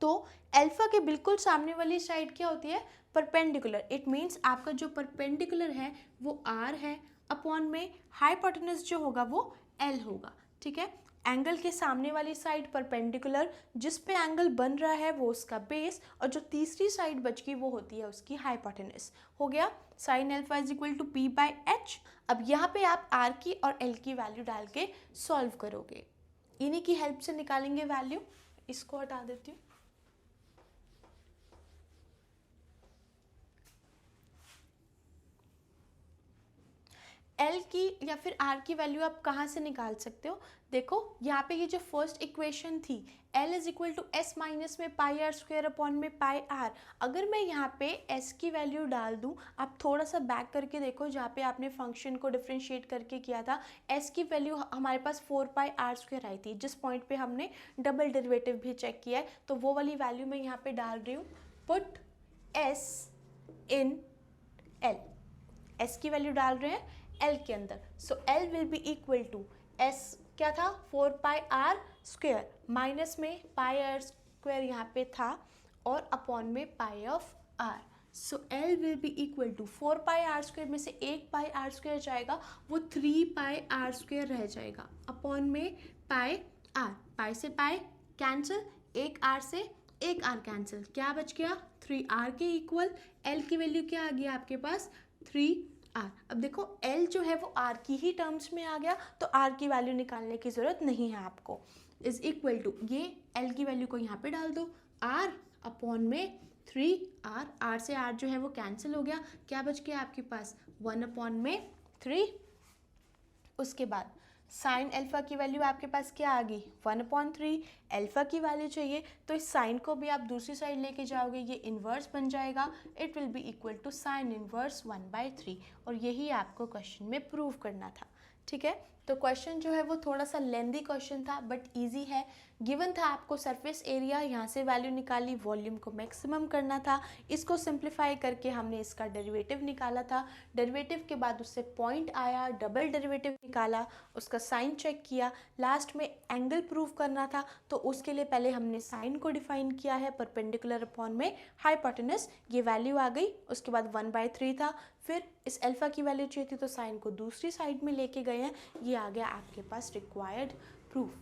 तो एल्फा के बिल्कुल सामने वाली साइड क्या होती है, परपेंडिकुलर, इट मीन्स आपका जो परपेंडिकुलर है वो आर है, अपॉन में हाइपोटेनस जो होगा वो एल होगा, ठीक है। एंगल के सामने वाली साइड परपेंडिकुलर, जिस पे एंगल बन रहा है वो उसका बेस, और जो तीसरी साइड बच गई वो होती है उसकी हाइपोटेनस। हो गया sine alpha is equal to P by H. अब यहाँ पे आप आर की और एल की वैल्यू डाल के सॉल्व करोगे, इन्हीं की हेल्प से निकालेंगे वैल्यू। इसको हटा देती हूँ। एल की या फिर आर की वैल्यू आप कहाँ से निकाल सकते हो, देखो यहाँ पे ये जो फर्स्ट इक्वेशन थी L is equal to S minus में पाई आर स्क्वायर अपॉन में पाई आर, अगर मैं यहाँ पे एस की वैल्यू डाल दूँ, आप थोड़ा सा बैक करके देखो जहाँ पे आपने फंक्शन को डिफ्रेंशिएट करके किया था, एस की वैल्यू हमारे पास 4 पाई आर स्क्वायर आई थी, जिस पॉइंट पे हमने डबल डेरिवेटिव भी चेक किया है, तो वो वाली वैल्यू मैं यहाँ पे डाल रही हूँ। Put s in l, s की वैल्यू डाल रहे हैं एल के अंदर, so L will be equal to s क्या था 4 पाई आर स्क्वायर, माइनस में पाई आर स्क्वायर यहाँ पे था और अपॉन में pi of R, so L will be equal to 4 pi are square में से 1 पाई आर स्क्वायर जाएगा, वो 3 पाई आर स्क्वायर रह जाएगा, अपॉन में पाई आर, पाई से पाई कैंसिल, एक आर से एक आर कैंसिल, क्या बच गया 3 आर के इक्वल, एल की वैल्यू क्या आ गया आपके पास 3 आर। अब देखो L जो है वो R की ही टर्म्स में आ गया, तो R की वैल्यू निकालने की ज़रूरत नहीं है आपको, इज इक्वल टू ये L की वैल्यू को यहाँ पे डाल दो, R अपॉन में 3R, R से R जो है वो कैंसिल हो गया, क्या बच गया आपके पास 1 अपॉन में 3। उसके बाद साइन एल्फा की वैल्यू आपके पास क्या आ गई 1/3, एल्फा की वैल्यू चाहिए तो इस साइन को भी आप दूसरी साइड लेके जाओगे, ये इन्वर्स बन जाएगा, it will be equal to sine inverse 1/3, और यही आपको क्वेश्चन में प्रूव करना था, ठीक है। तो क्वेश्चन जो है वो थोड़ा सा लेंदी क्वेश्चन था बट इजी है। गिवन था आपको सरफेस एरिया, यहाँ से वैल्यू निकाली, वॉल्यूम को मैक्सिमम करना था, इसको सिंप्लीफाई करके हमने इसका डेरिवेटिव निकाला था, डेरिवेटिव के बाद उससे पॉइंट आया, डबल डेरिवेटिव निकाला, उसका साइन चेक किया, लास्ट में एंगल प्रूव करना था, तो उसके लिए पहले हमने साइन को डिफाइन किया है परपेंडिकुलर अपॉन में हाइपोटेनस, ये वैल्यू आ गई, उसके बाद 1/3 था, फिर इस अल्फा की वैल्यू चाहिए थी तो साइन को दूसरी साइड में लेके गए हैं, ये आ गया आपके पास रिक्वायर्ड प्रूफ।